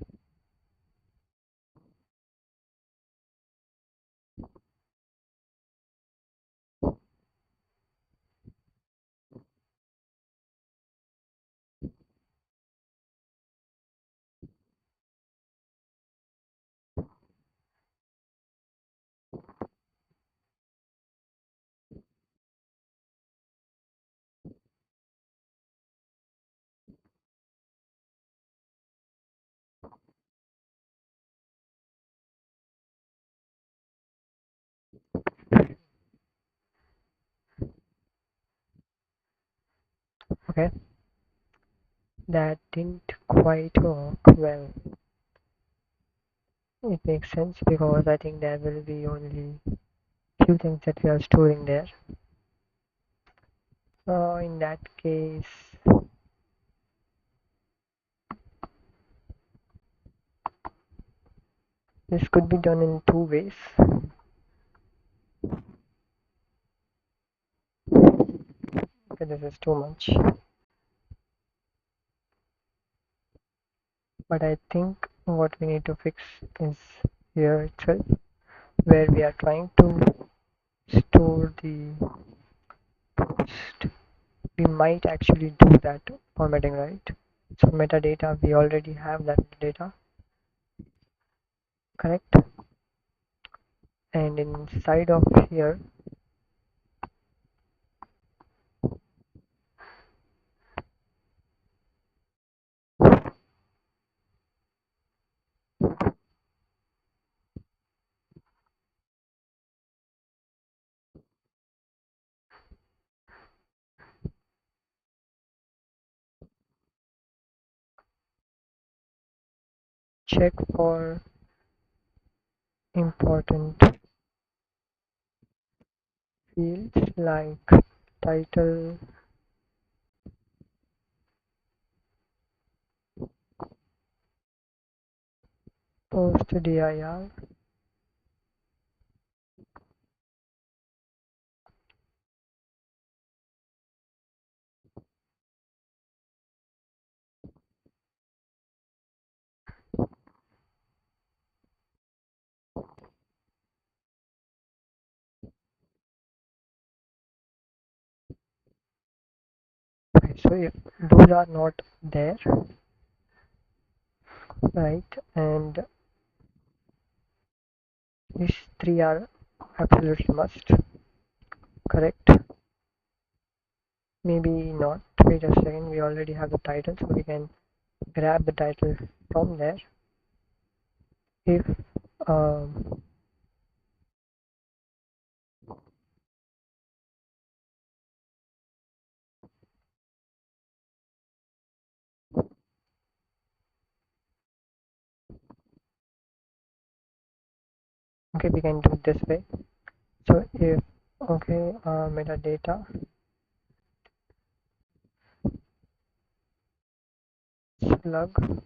Okay, that didn't quite work well. It makes sense because I think there will be only few things that we are storing there. In that case, this could be done in two ways. Okay, this is too much. But I think what we need to fix is here itself, where we are trying to store the post. We might actually do that formatting, right? So metadata, we already have that data, correct? And inside of here, check for important fields like title, post dir. Okay, so if those are not there, right, and these three are absolutely must, correct? Maybe not. Wait a second, we already have the title, so we can grab the title from there. If um, okay, we can do it this way. So if okay, metadata slug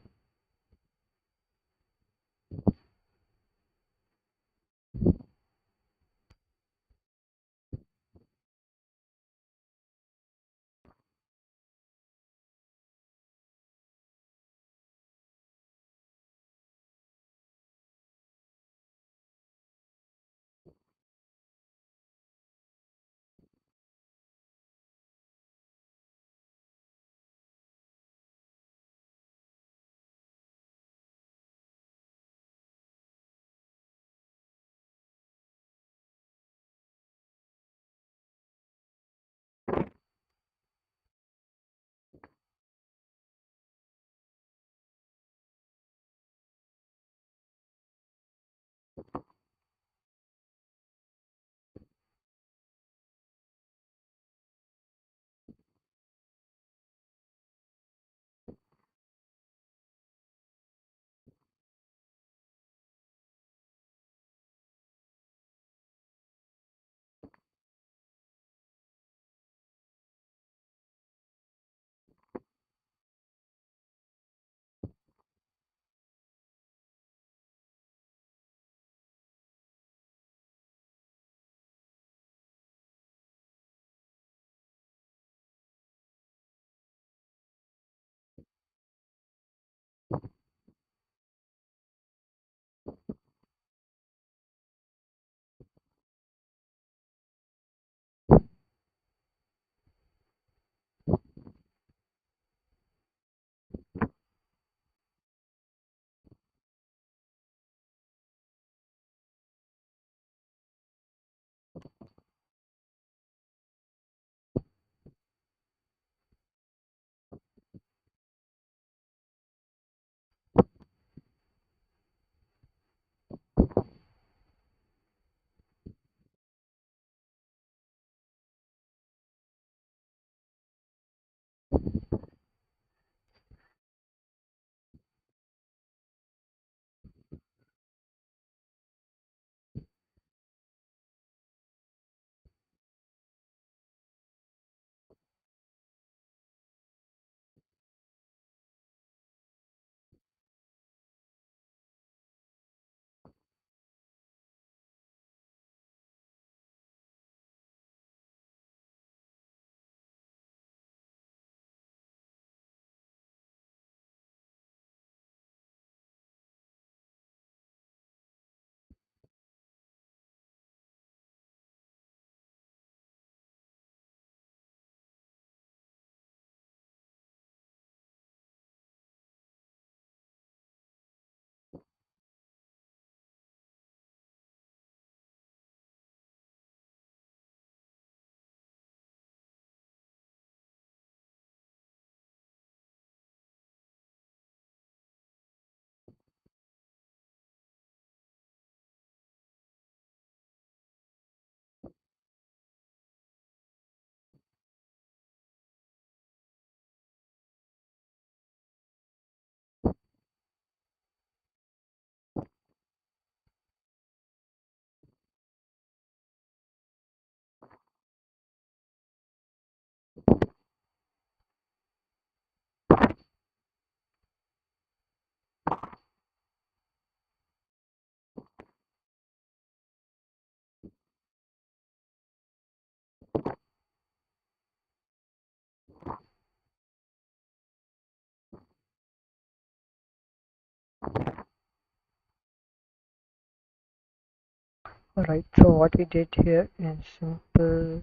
Alright, so what we did here is simple.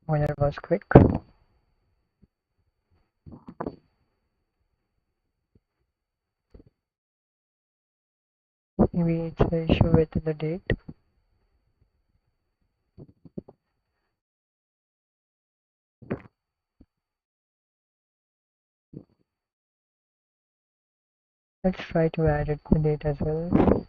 Well, it was quick. Maybe it's the issue with the date. Let's try to add it the date as well.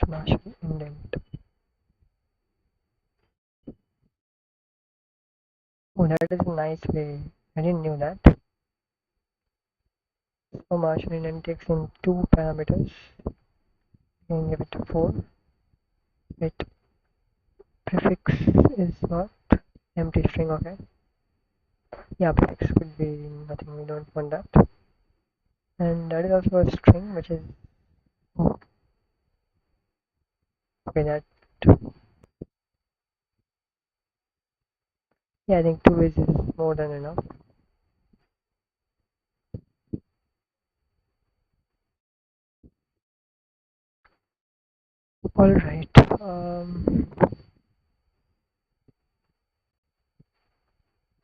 Smash indent. Oh, that is a nice way. I didn't know that. So Martian indent takes in two parameters. You can give it 4. It prefix is what? Empty string, okay. Yeah, prefix could be nothing, we don't want that. And that is also a string which is, oh, okay, that, yeah, I think 2 is more than enough. Alright,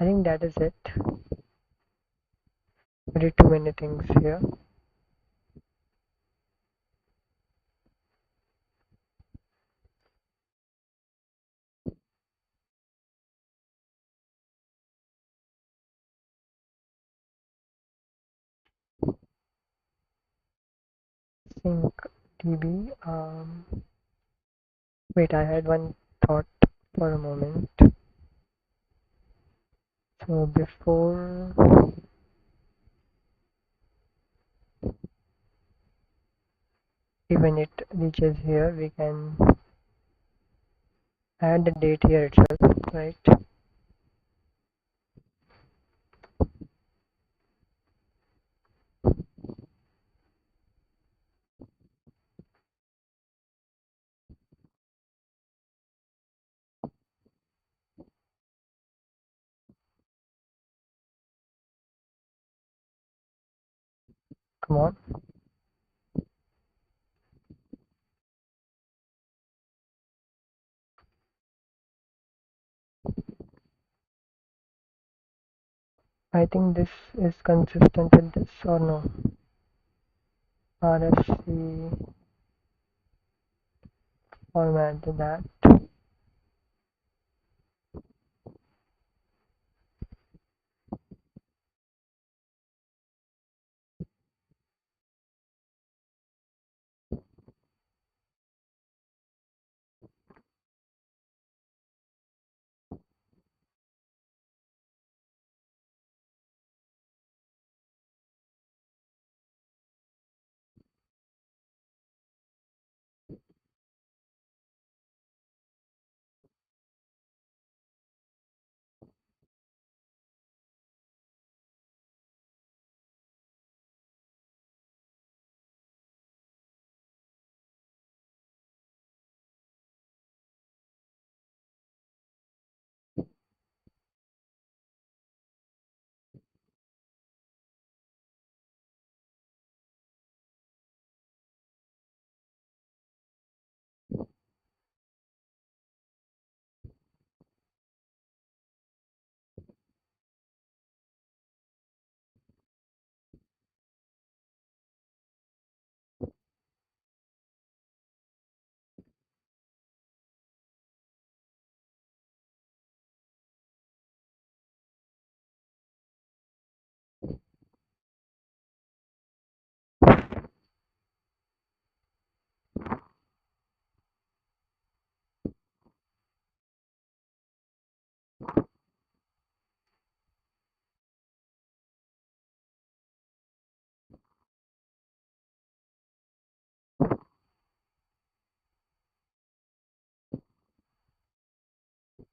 I think that is it. We did too many things here. Sync db, wait, I had one thought for a moment. So before even it reaches here, we can add the date here itself, right? Come on. I think this is consistent with this or no? RFC format that.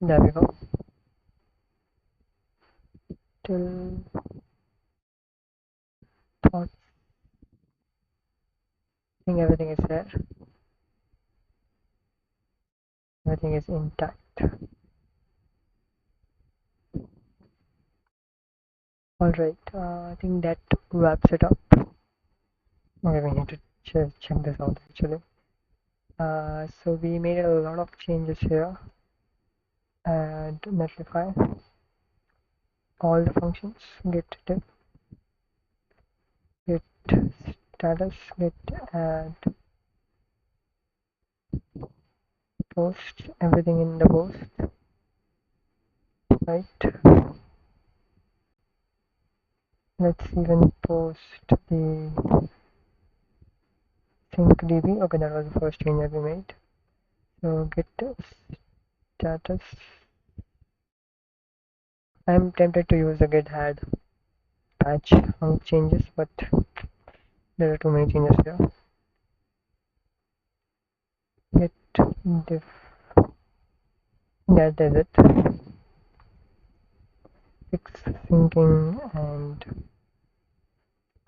There we go. Till thought, I think everything is there. Everything is intact. Alright, I think that wraps it up. Okay, we need to check this out actually. So we made a lot of changes here and Netlify all the functions get diff, get status, get add, post, everything in the post, right? Let's even post the sync db. Okay, that was the first change that we made. So get status. I'm tempted to use the get add patch on changes, but there are too many changes here. Get diff, that is it. Fix syncing and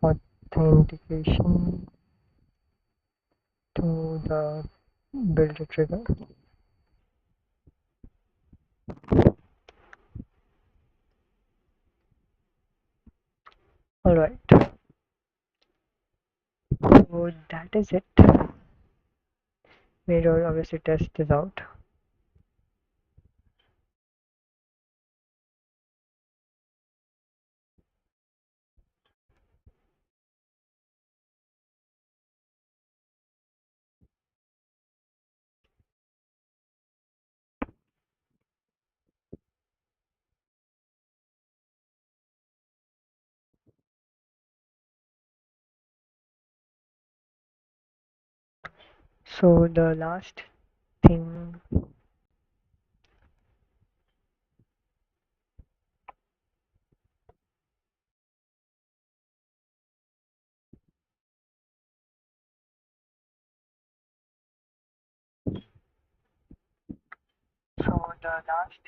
authentication to the build trigger. Alright, so that is it. We will obviously test this out. So the last thing, so the last,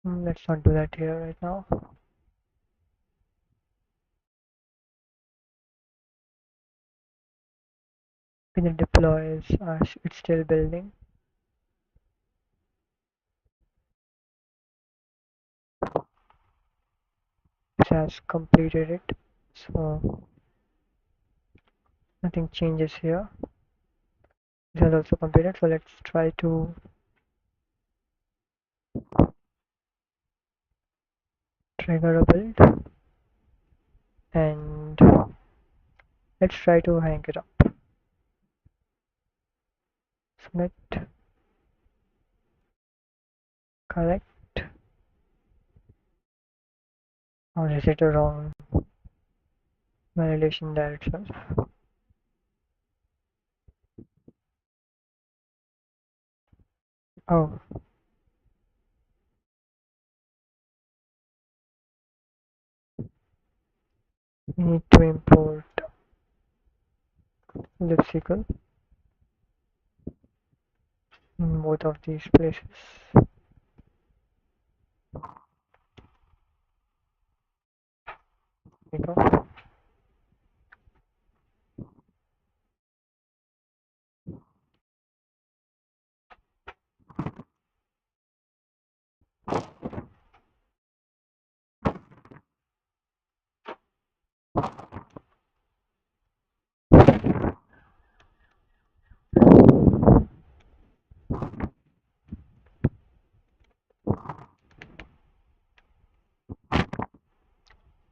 let's not do that here right now. When it deploys, it's still building. It has completed it, so nothing changes here. It has also completed, so let's try to trigger a build and let's try to hang it up. Submit, correct, or is it a wrong validation there itself? Oh, we need to import libsql in both of these places. There we go.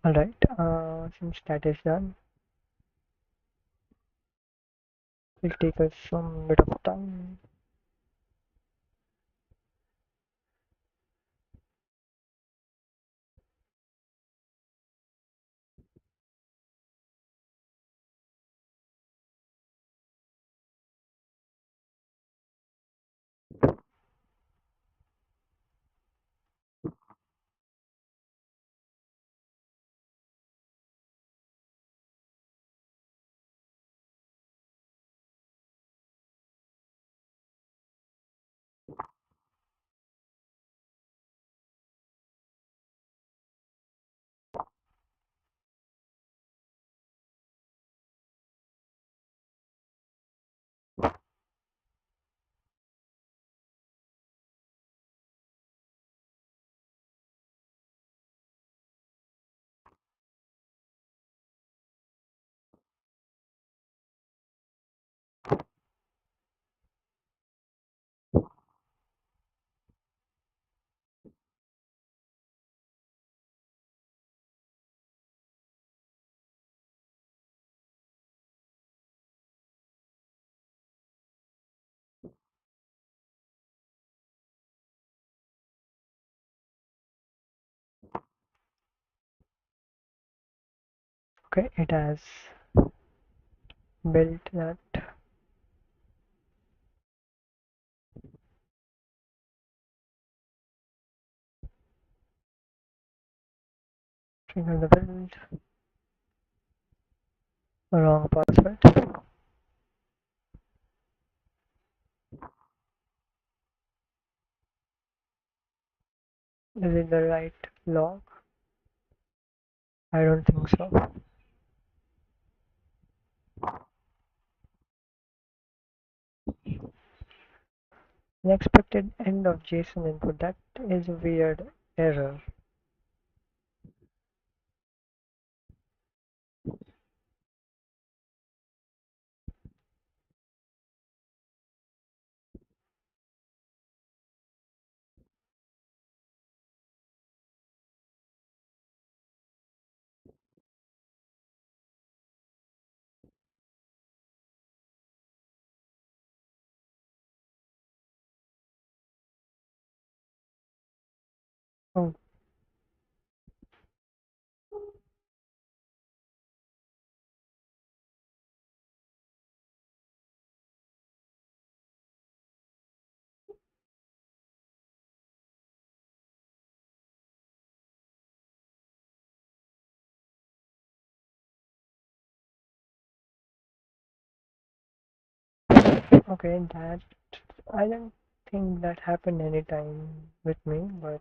Alright, since that is done, it will take us some bit of time. Okay, it has built that. Trigger the build. Wrong password. Is it the right log? I don't think so. Unexpected end of JSON input. That is a weird error. Oh, okay, that I don't think that happened anytime with me, but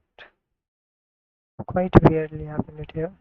quite weirdly happened it here.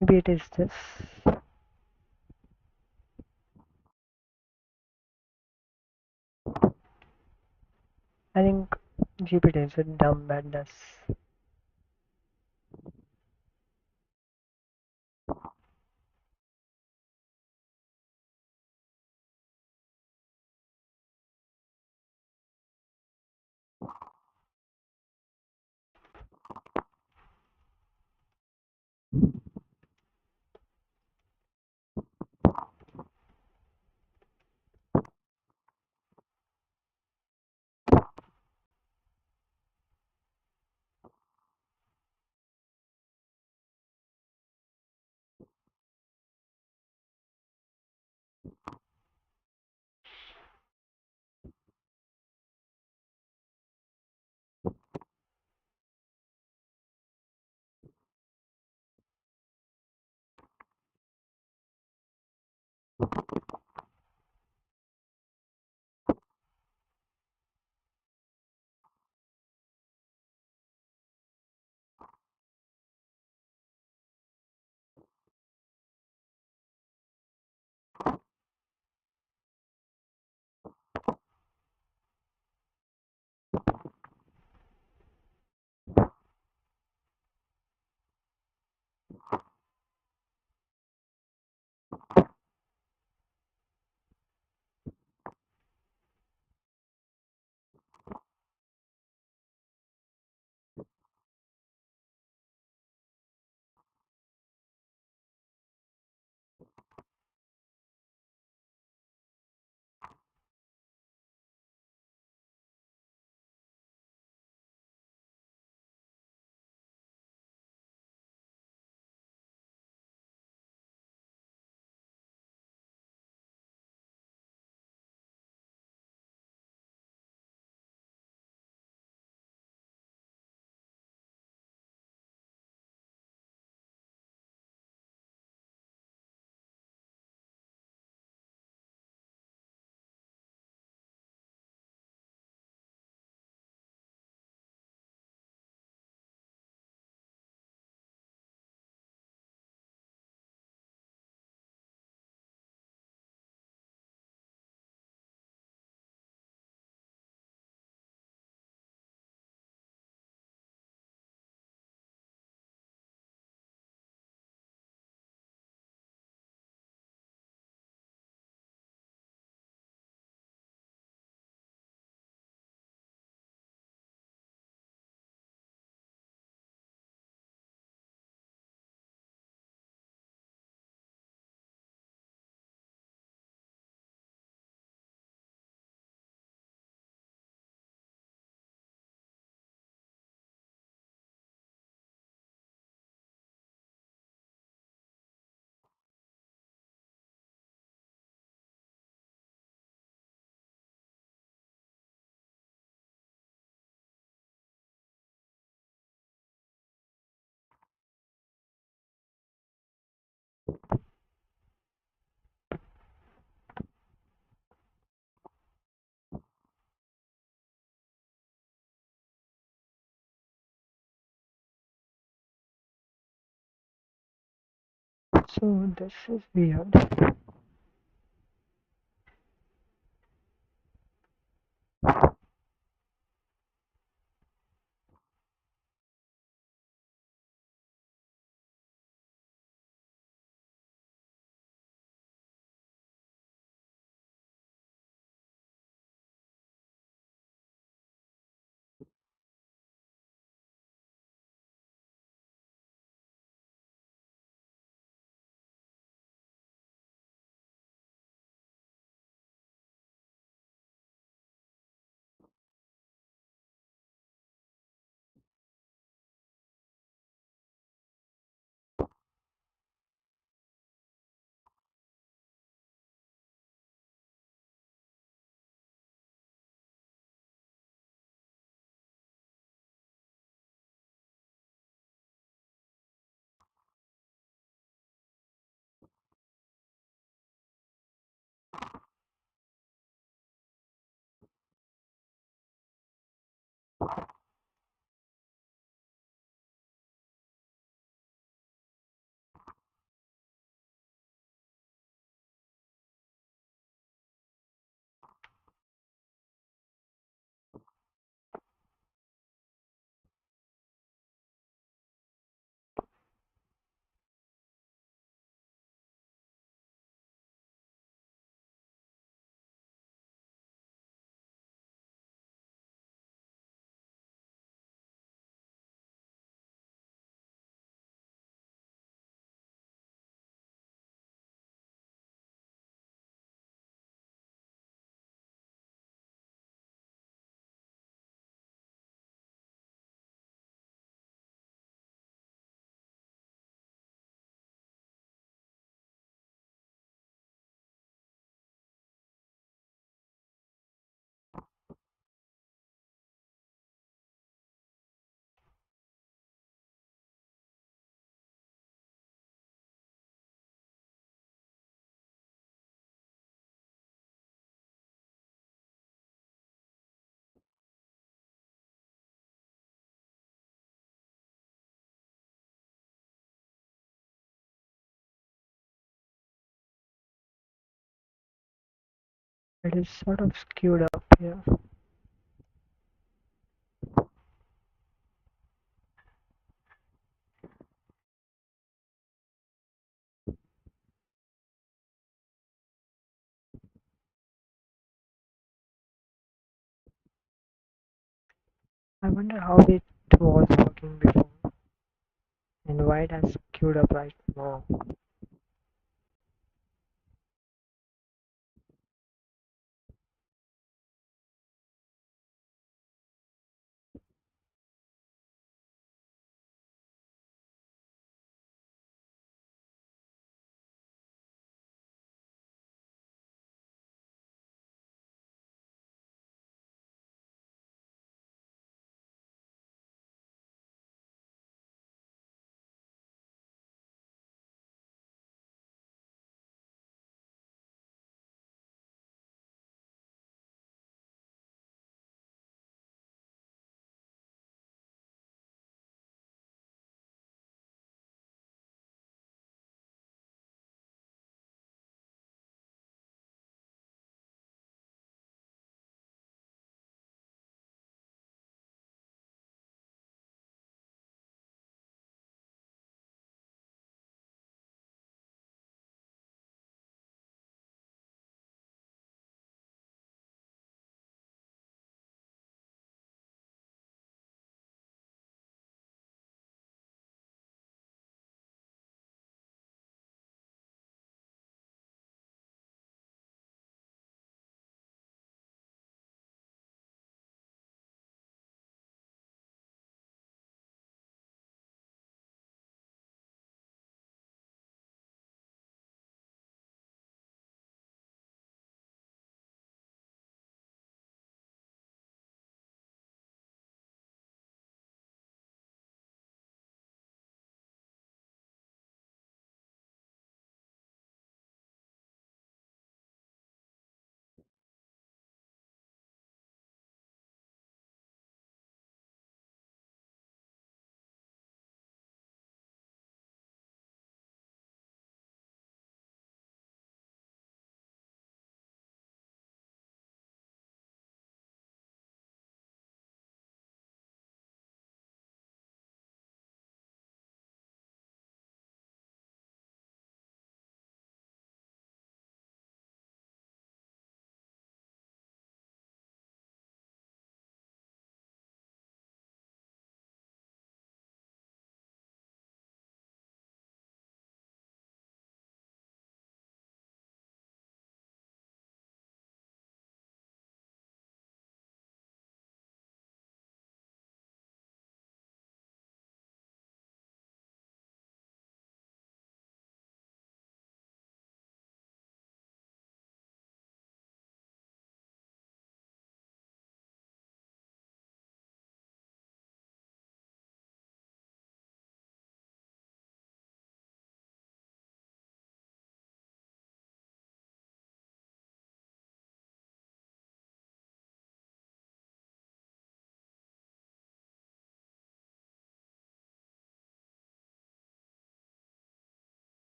Maybe it is this. I think GPT is a dumb madness. So this is weird. It is sort of skewed up here. I wonder how it was working before and why it has queued up right now.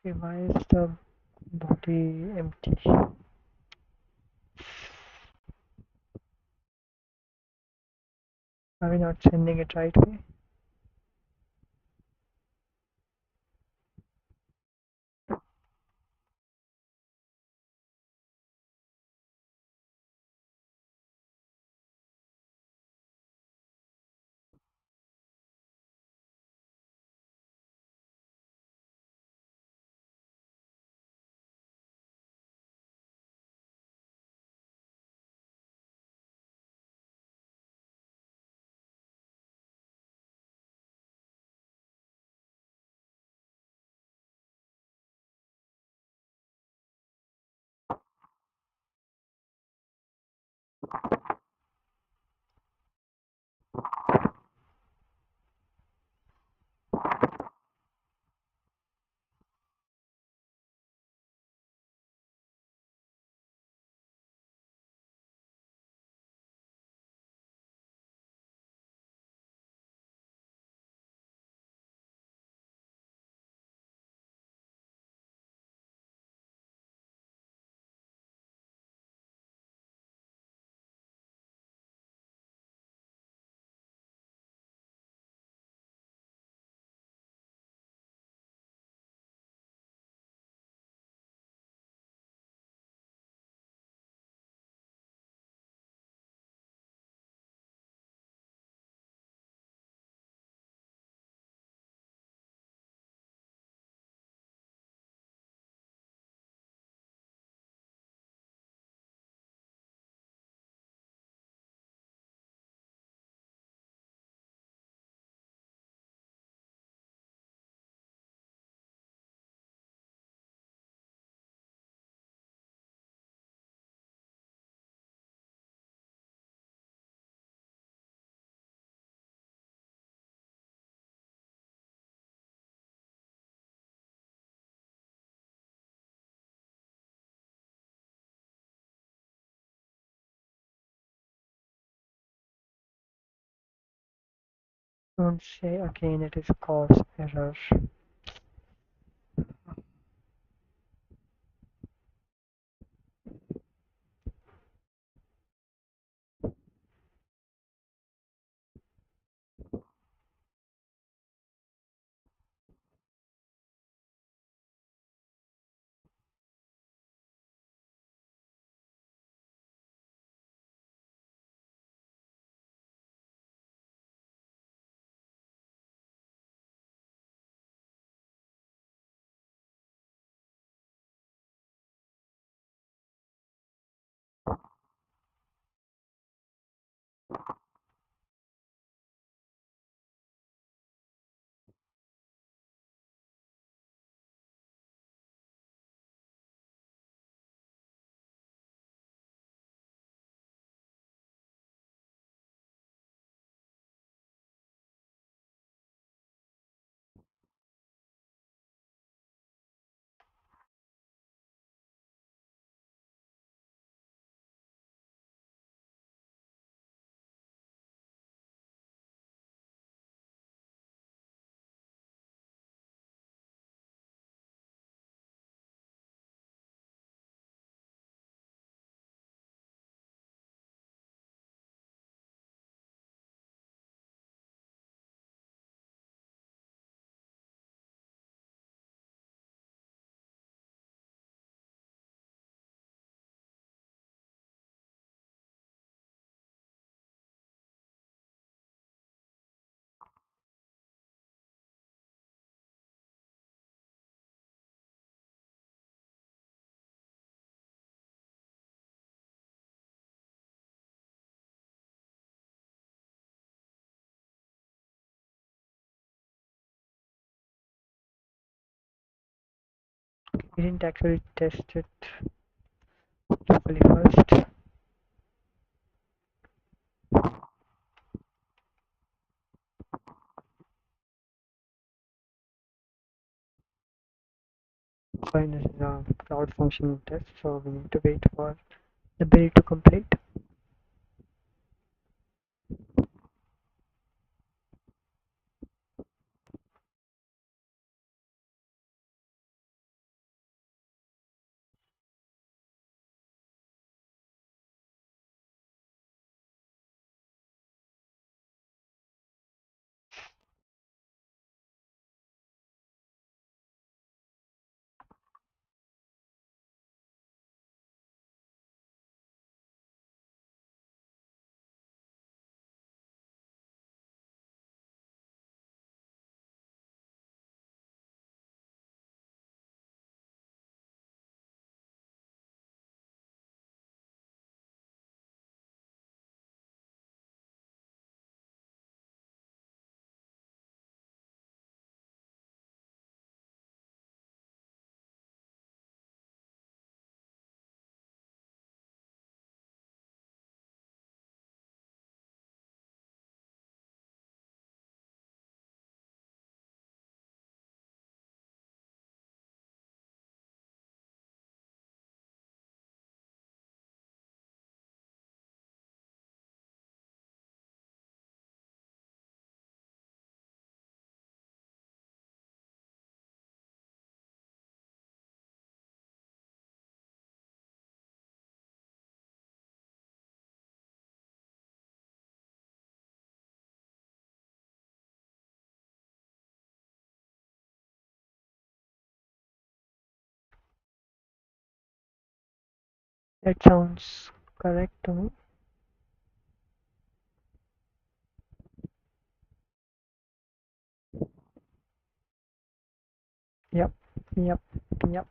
Okay, why is the body empty? Are we not sending it right way? Don't say again it is cause error. We didn't actually test it locally first. Fine, this is a cloud function test, so we need to wait for the build to complete. That sounds correct to me. Yep, yep, yep.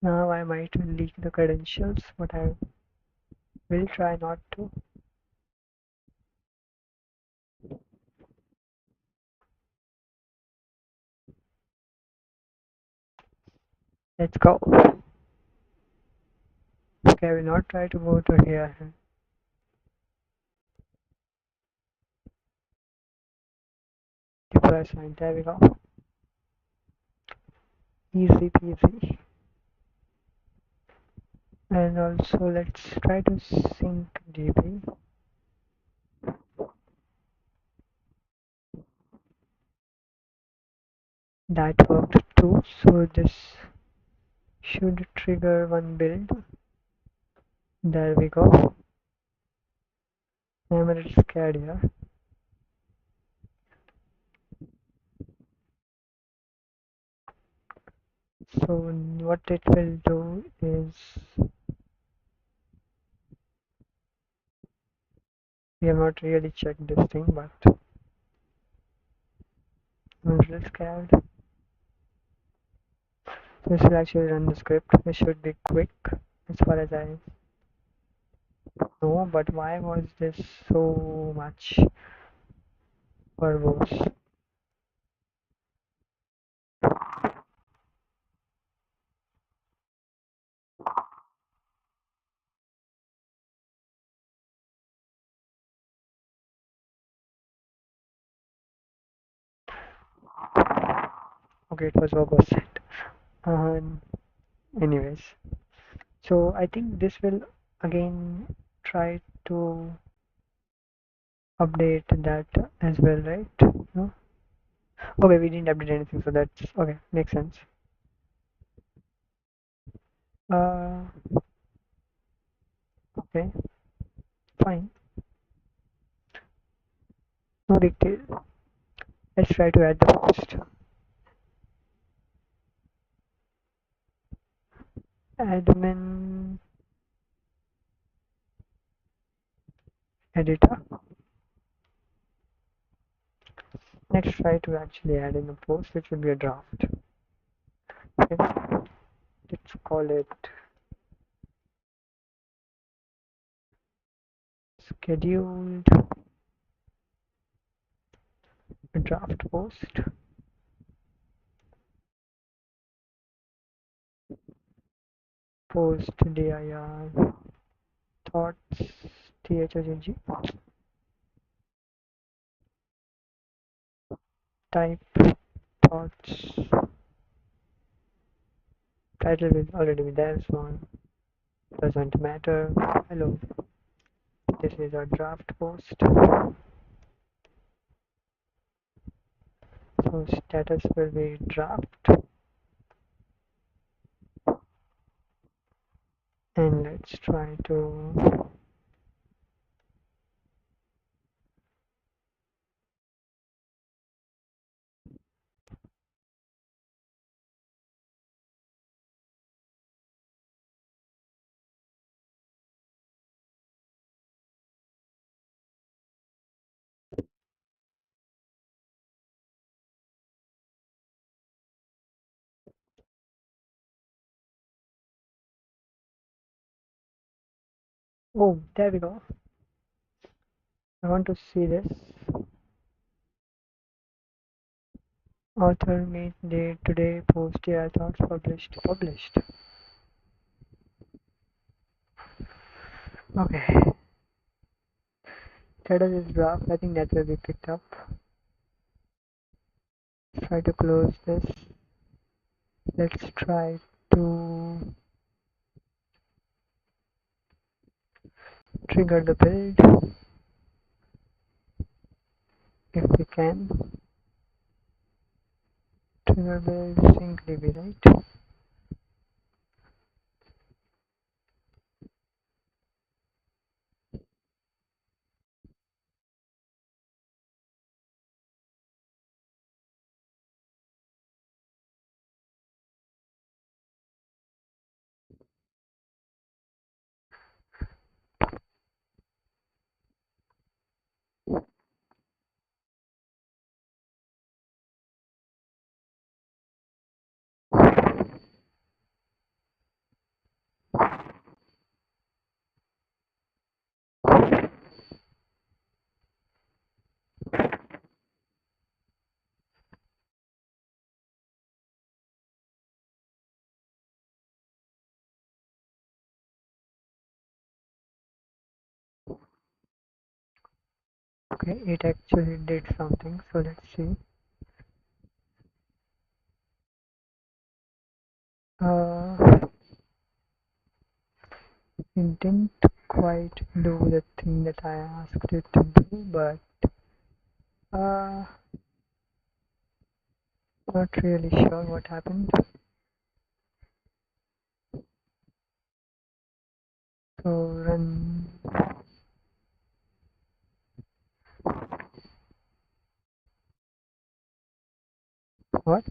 Now I might leak the credentials, but I will try not to. Let's go. Okay, I will not try to go to here. Deploy sign. There we go. Easy peasy. And also let's try to sync DB. That worked too. So this should trigger one build. There we go. I'm a little scared here. So what it will do is we have not really checked this thing, but I'm a little scared. This will actually run the script. This should be quick as far as I know, but why was this so much verbose? Okay, it was verbose. Um, anyways, so I think this will again try to update that as well, right? No? Okay, we didn't update anything, so that's okay, makes sense. Uh, okay, fine, no big deal. Let's try to add the post. Admin editor. Let's try to actually add in a post, which will be a draft. Okay, let's call it scheduled draft post. Post dir thoughts thogg type thoughts. Title will already be there, so doesn't matter. Hello, this is a draft post. So status will be draft, and let's try to. Oh, there we go. I want to see this. Author meet date today. Post your thoughts published. Published. Okay. Status is draft. I think that will be picked up. Try to close this. Let's try to trigger the build if we can. Trigger build sync db, right? Okay, it actually did something, so let's see. Uh, it didn't quite do the thing that I asked it to do, but uh, not really sure what happened. So run what?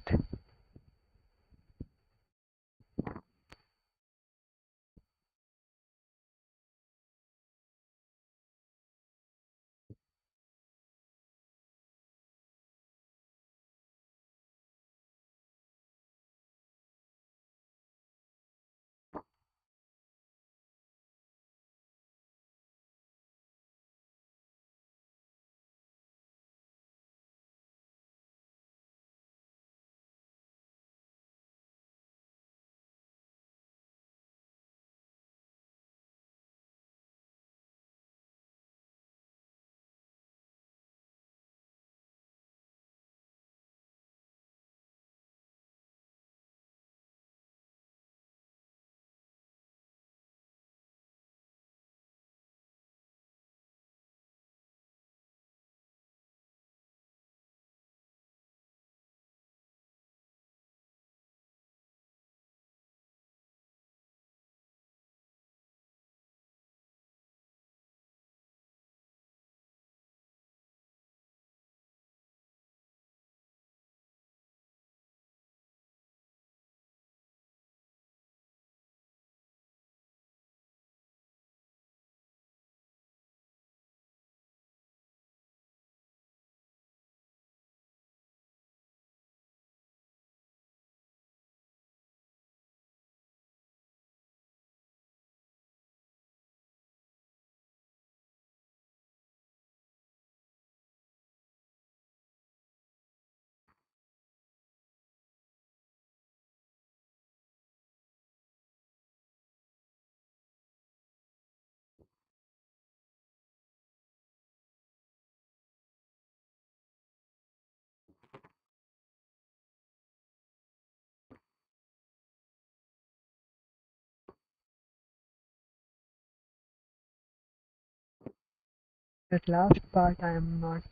That last part I am not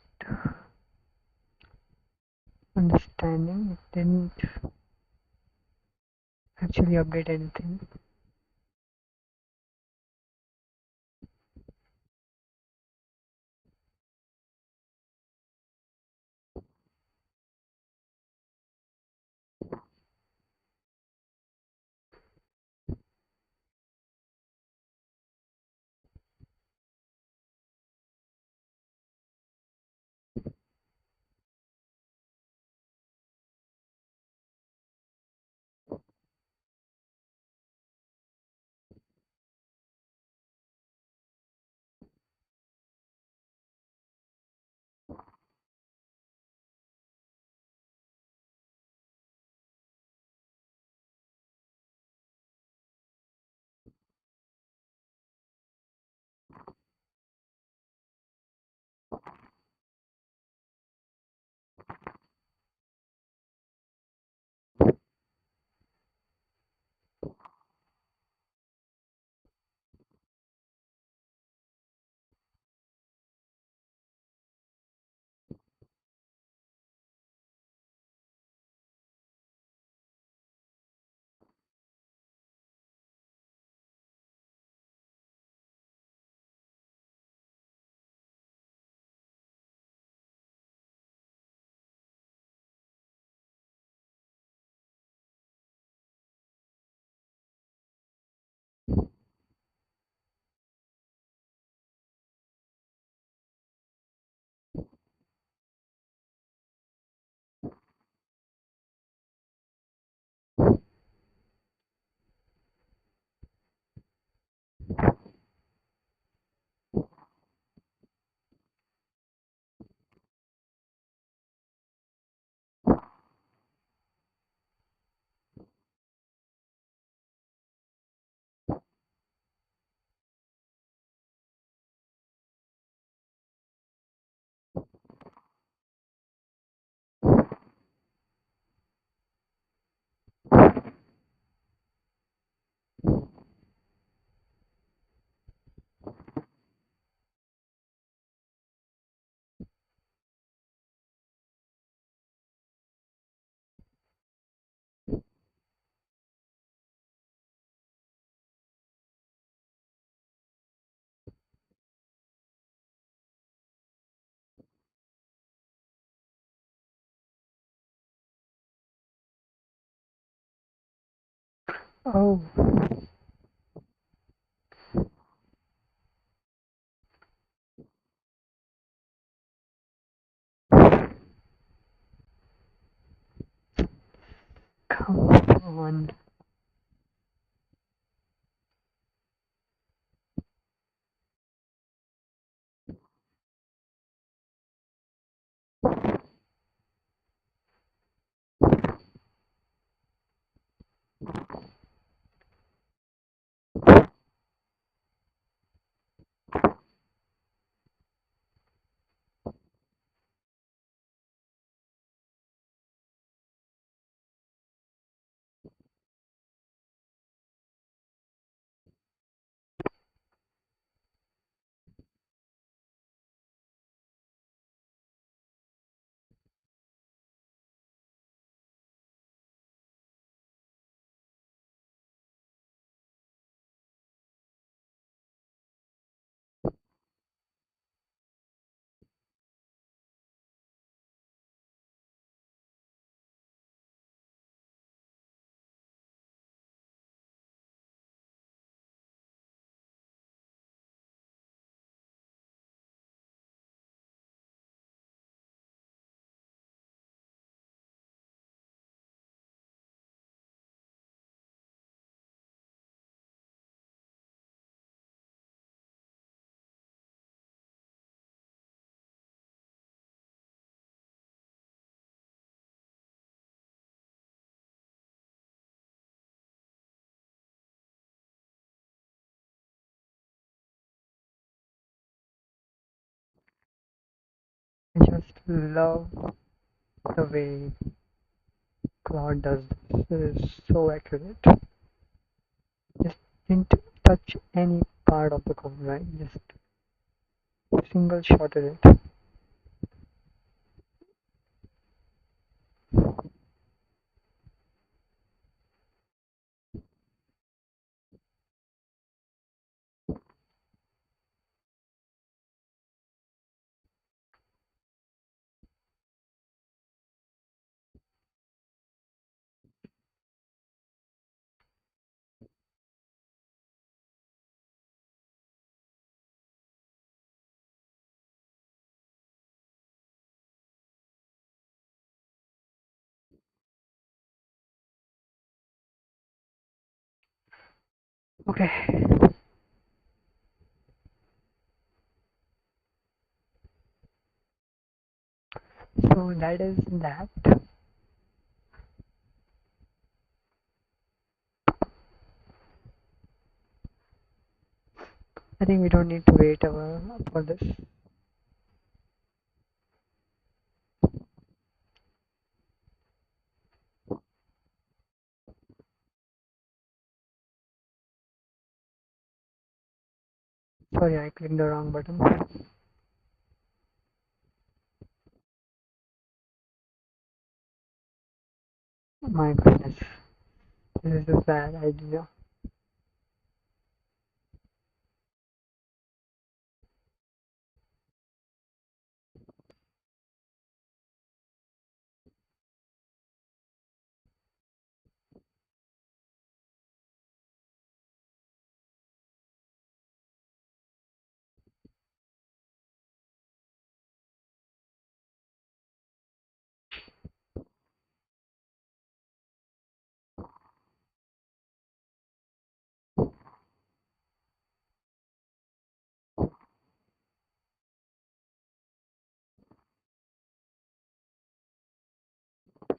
understanding. It didn't actually update anything. Oh, come on. I just love the way Claude does this. It is so accurate. Just didn't touch any part of the code, right? Just single shotted it. Okay, so that is that. I think we don't need to wait for this. Sorry, I clicked the wrong button. My goodness, this is a bad idea.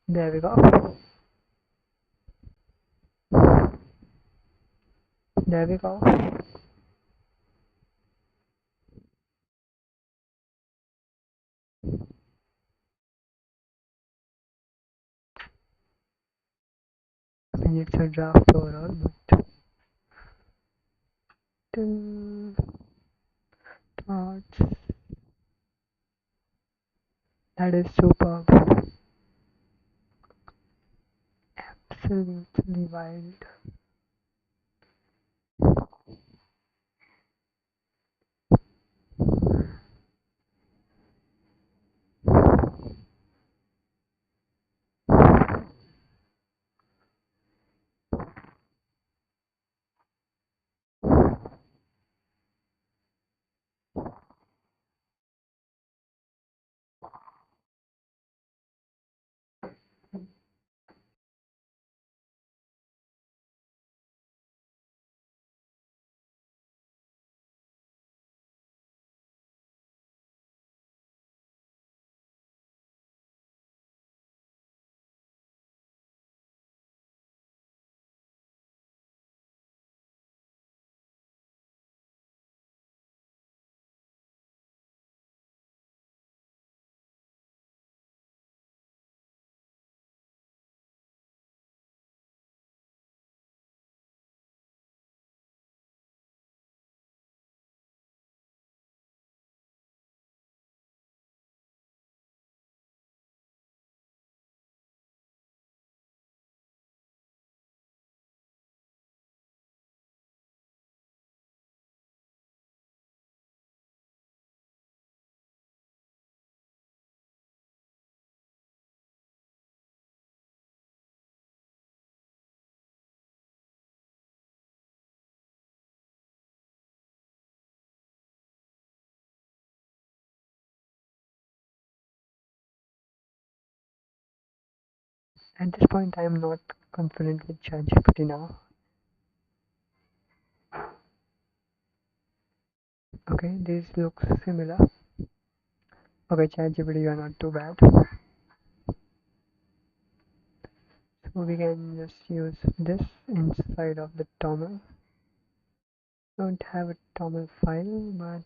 There we go. There we go. I mean, it's a draft overall, but thoughts. That is superb. Absolutely wild. At this point, I am not confident with ChatGPT now. Okay, these look similar. Okay, ChatGPT, you are not too bad. So we can just use this inside of the toml. Don't have a toml file, but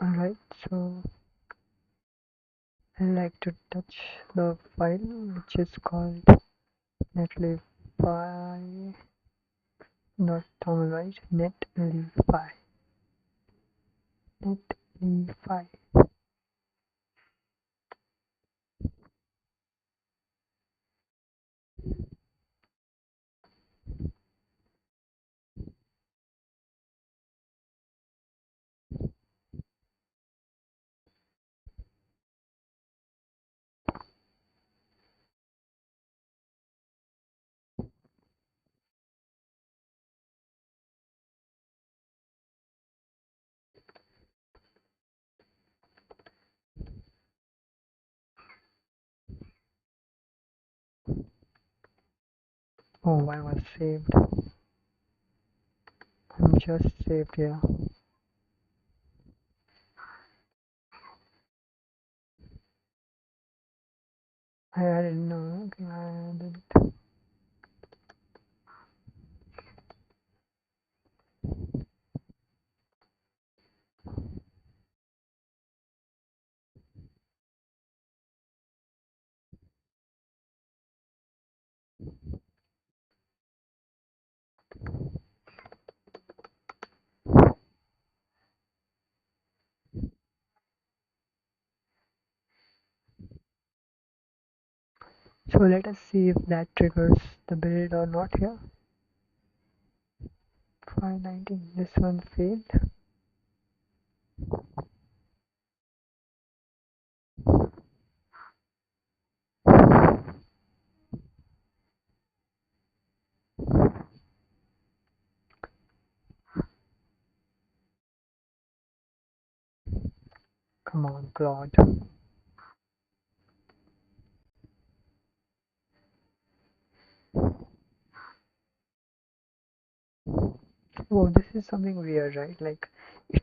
alright, so I like to touch the file which is called netlify, not toml, right? Netlify. Oh, I was saved. I'm just saved here. I didn't know. Okay, I didn't. So let us see if that triggers the build or not here. 519. This one failed. Come on, Claude. Oh, this is something weird, right? Like, it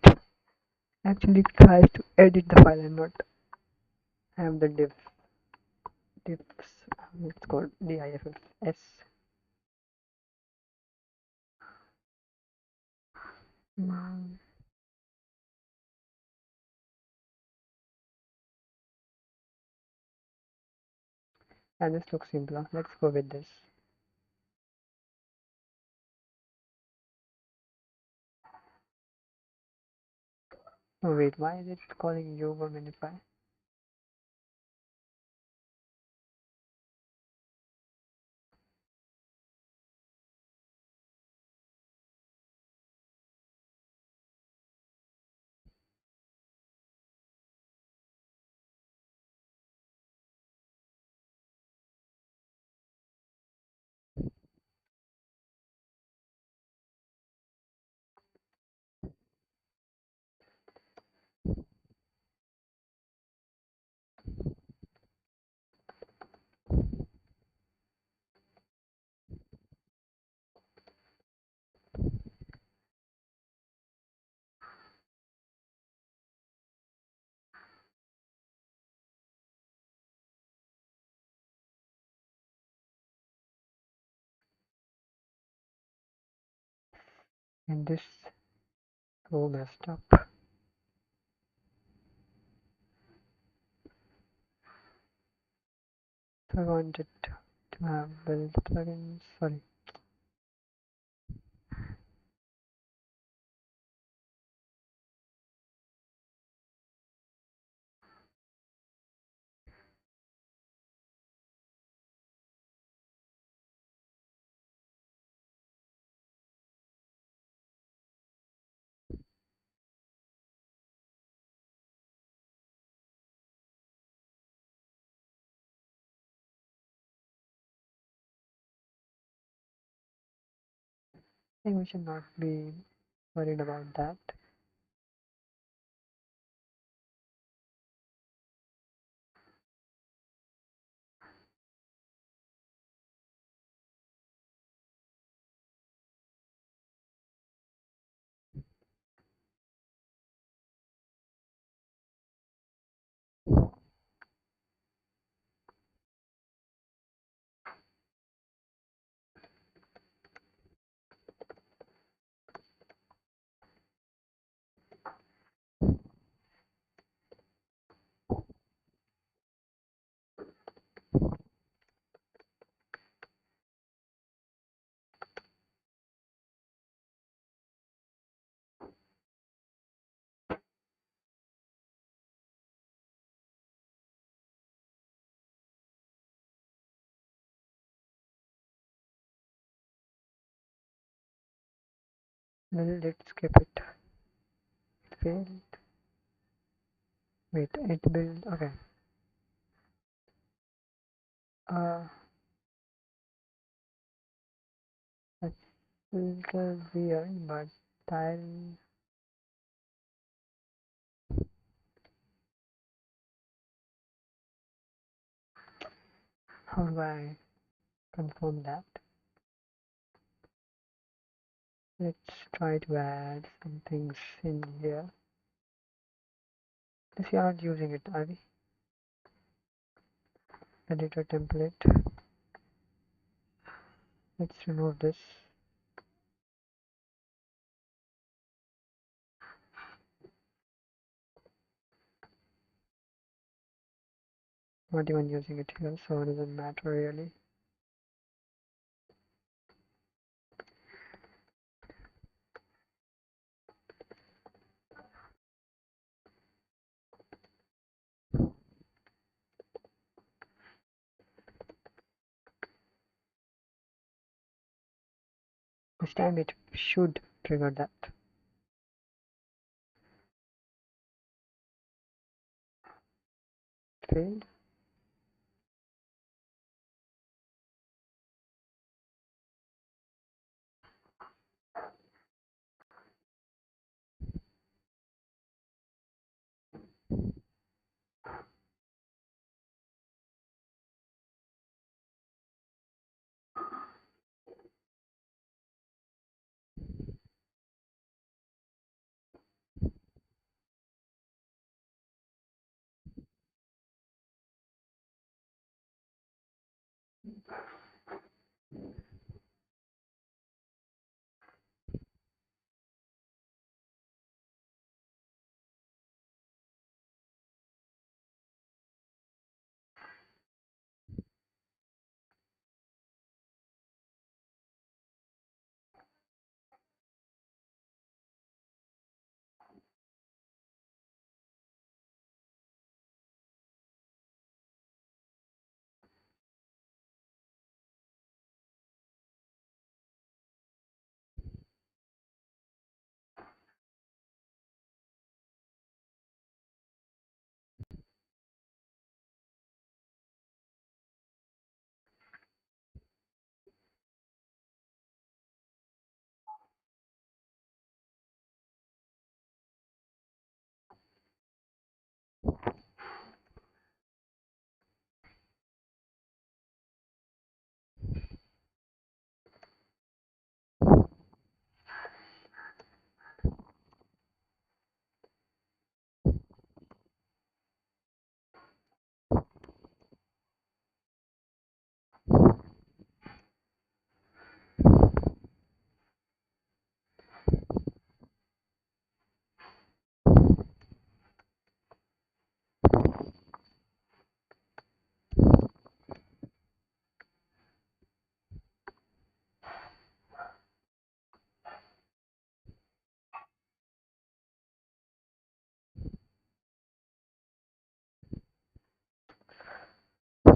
actually tries to edit the file and not have the diffs. It's called diffs. Mm, and this looks simpler. Let's go with this. Oh, wait, why is it calling Yoga Minify? And this so messed up. So I wanted to have build plugins. Sorry. think we should not be worried about that. Well, let's skip it. Failed. Wait, it build. Okay. Uh, that's a little weird, but I'll. How do I confirm that? Let's try to add some things in here. This we aren't using it, are we? Editor template. Let's remove this. Not even using it here, so it doesn't matter really. This time it should trigger that. Failed.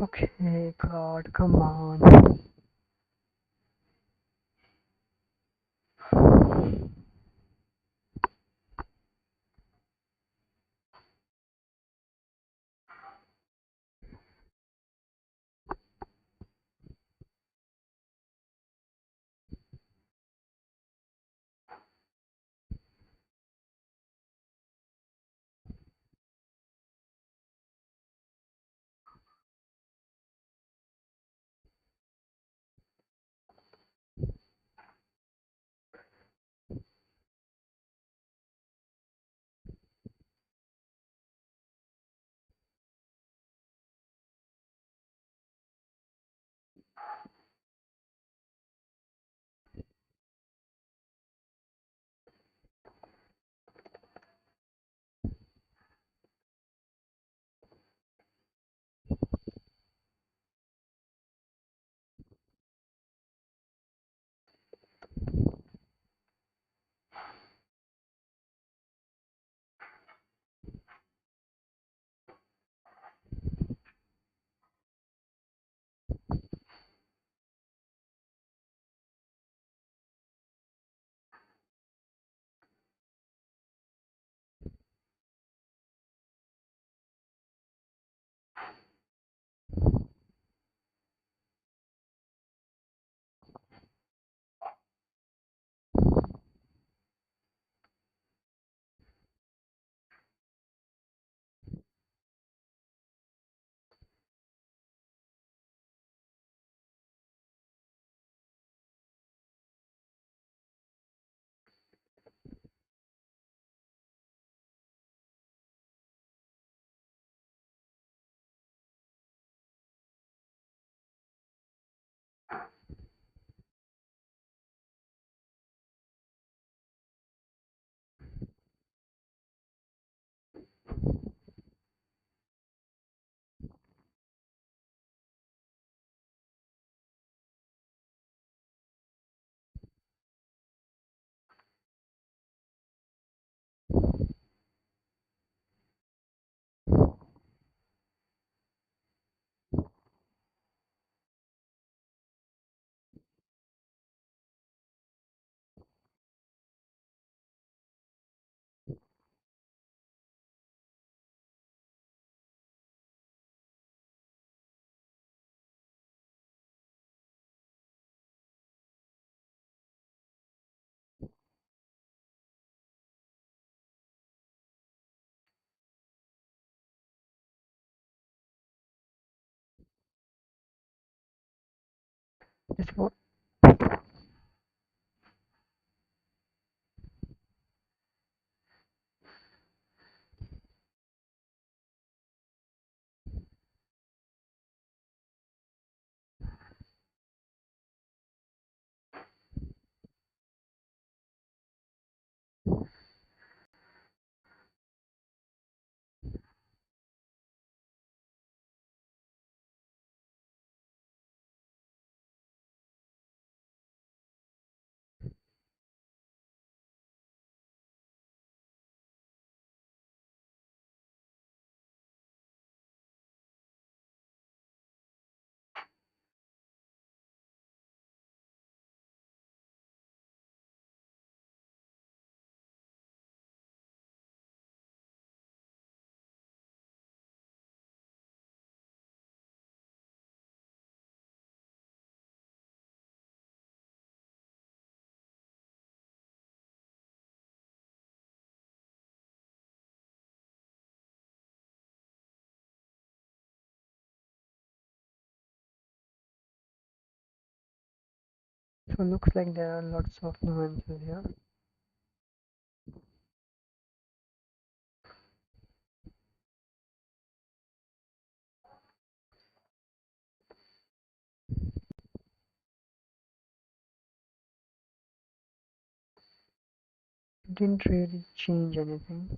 Okay, God, come on. This what so looks like there are lots of nuances here. Didn't really change anything.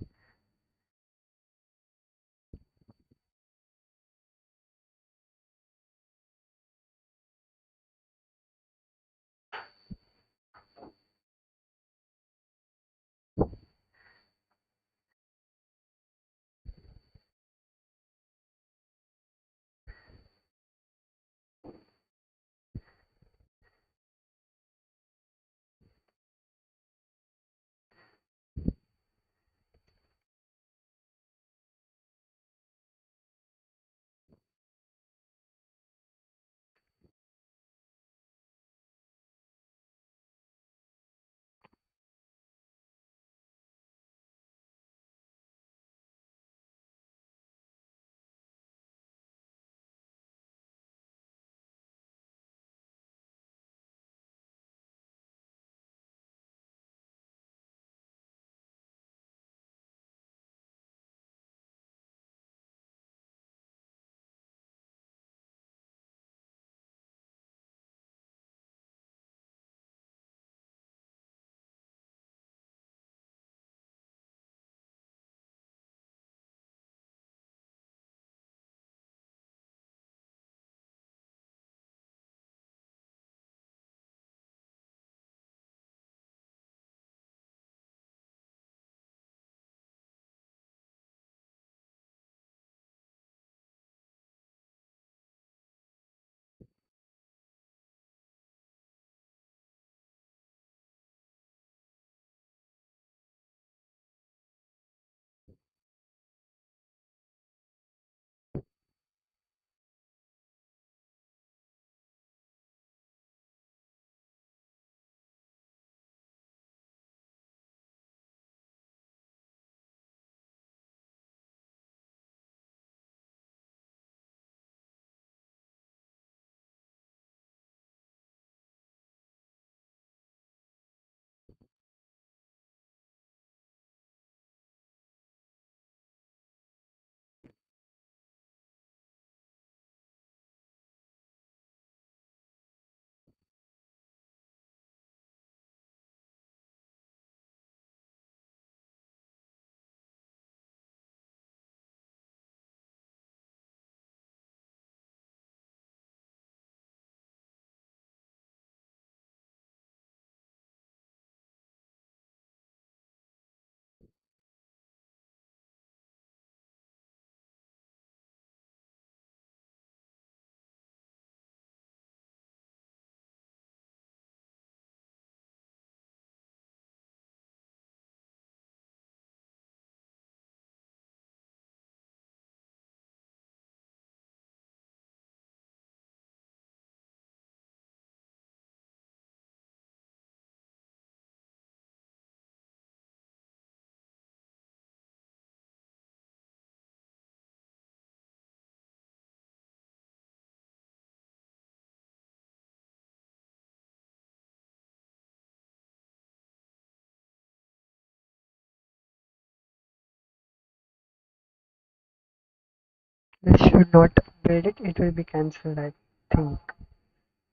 This should not upgrade it, it will be cancelled, I think,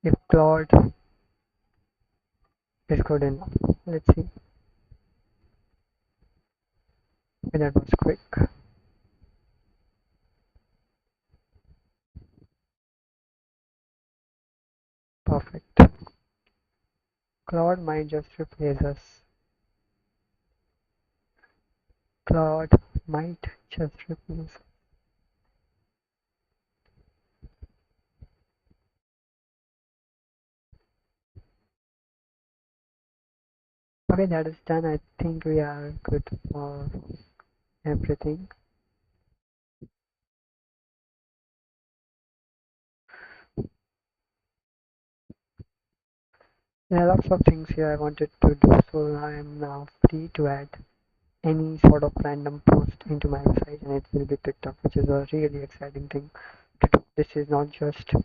if Claude is good enough. Let's see. Okay, that was quick. Perfect. Claude might just replace us. Claude might just replace. Okay, that is done. I think we are good for everything. There are lots of things here I wanted to do, so I am now free to add any sort of random post into my website and it will be picked up, which is a really exciting thing to do. This is not just a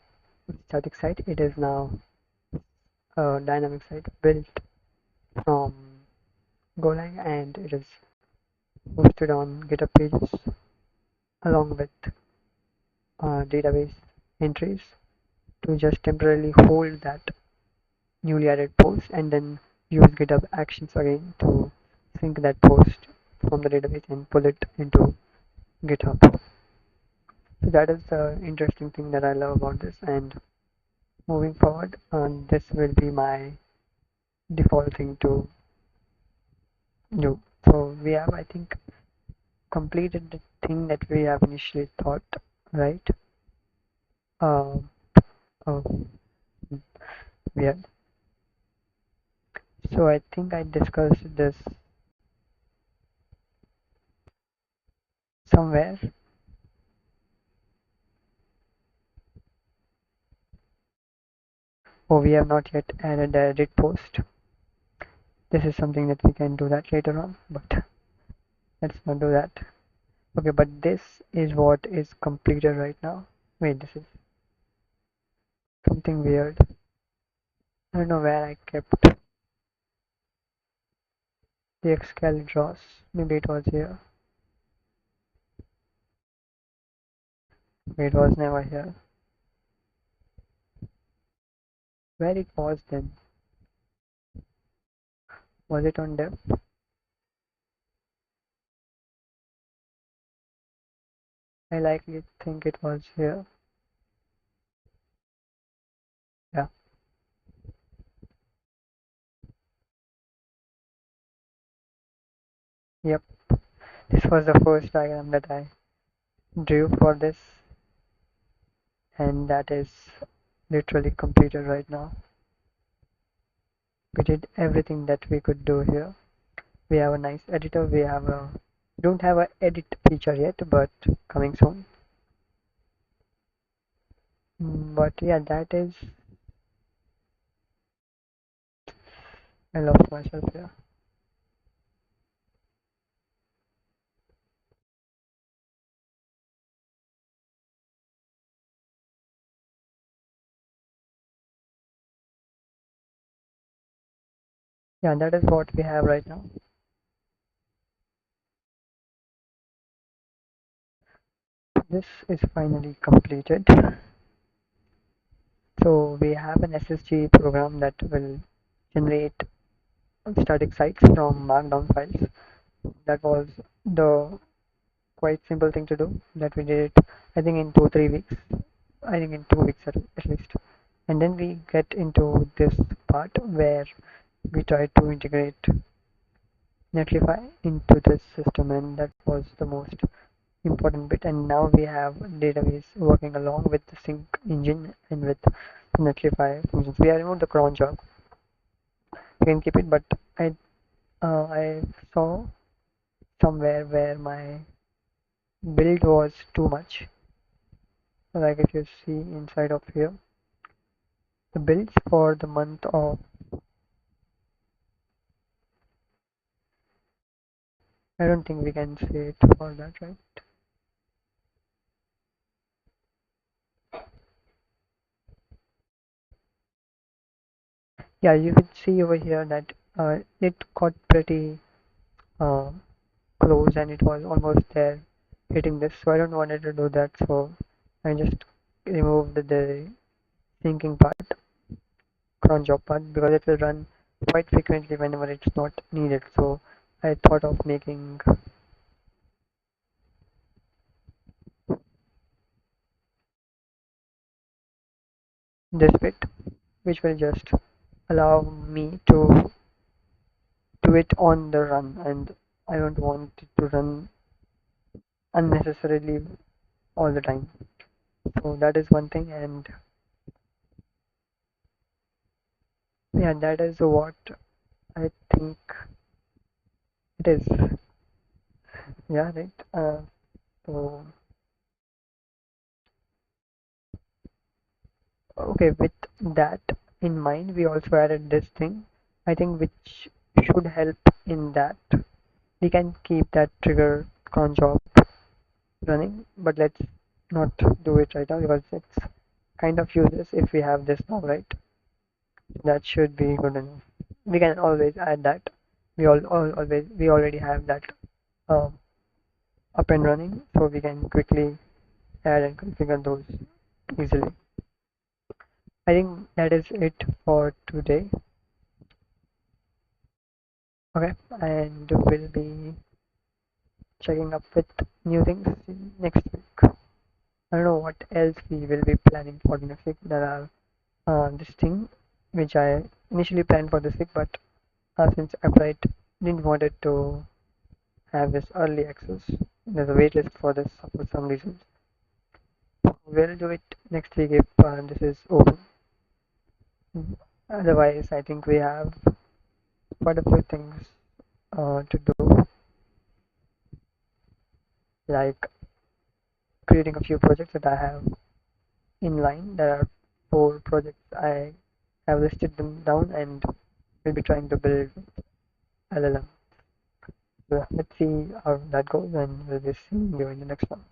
static site, it is now a dynamic site built from Golang and it is hosted on GitHub pages along with database entries to just temporarily hold that newly added post and then use GitHub Actions again to sync that post from the database and pull it into GitHub. So that is the interesting thing that I love about this. And moving forward, this will be my default thing to do. So we have, I think, completed the thing that we have initially thought, right? Uh, uh, yeah. So I think I discussed this somewhere. Oh, we have not yet added the edit post. This is something that we can do that later on, but let's not do that. Okay, but this is what is completed right now. Wait, this is something weird. I don't know where I kept the Excel draws. Maybe it was here. Maybe it was never here. Where it was then? Was it on dev? I likely think it was here. Yeah, yep. This was the first diagram that I drew for this, and that is literally completed right now. We did everything that we could do here. We have a nice editor. Don't have a edit feature yet, but coming soon. But yeah, that is. I lost myself here. Yeah, that is what we have right now. This is finally completed. So we have an SSG program that will generate static sites from markdown files. That was the quite simple thing to do that we did it, I think, in 2 3 weeks. I think in 2 weeks at least. And then we get into this part where we try to integrate Netlify into this system, and that was the most important bit. And now we have database working along with the sync engine and with Netlify functions. We have removed the cron job. You can keep it, but I saw somewhere where my build was too much. Like if you see inside of here, the builds for the month of, I don't think we can say it for that, right? Yeah, you could see over here that it got pretty uh, close and it was almost there hitting this, so I don't want it to do that. So I just removed the syncing part, cron job part, because it will run quite frequently whenever it's not needed. So I thought of making this bit, which will just allow me to do it on the run, and I don't want it to run unnecessarily all the time. So that is one thing, and yeah, that is what I think it is. Yeah, right. So okay, with that in mind, we also added this thing, I think, which should help in that we can keep that trigger cron job running, but let's not do it right now because it's kind of useless if we have this now, right? That should be good enough. We can always add that. We already have that um, up and running, so we can quickly add and configure those easily. I think that is it for today. Okay, and we'll be checking up with new things next week. I don't know what else we will be planning for next week. There are this thing which I initially planned for this week, but since Upright didn't want it to have this early access, there's a waitlist for this for some reason. We'll do it next week if this is open. Otherwise, I think we have quite a few things to do, like creating a few projects that I have in line. There are 4 projects I have listed them down, and we'll be trying to build LLM. So let's see how that goes, and we'll be seeing you in the next one.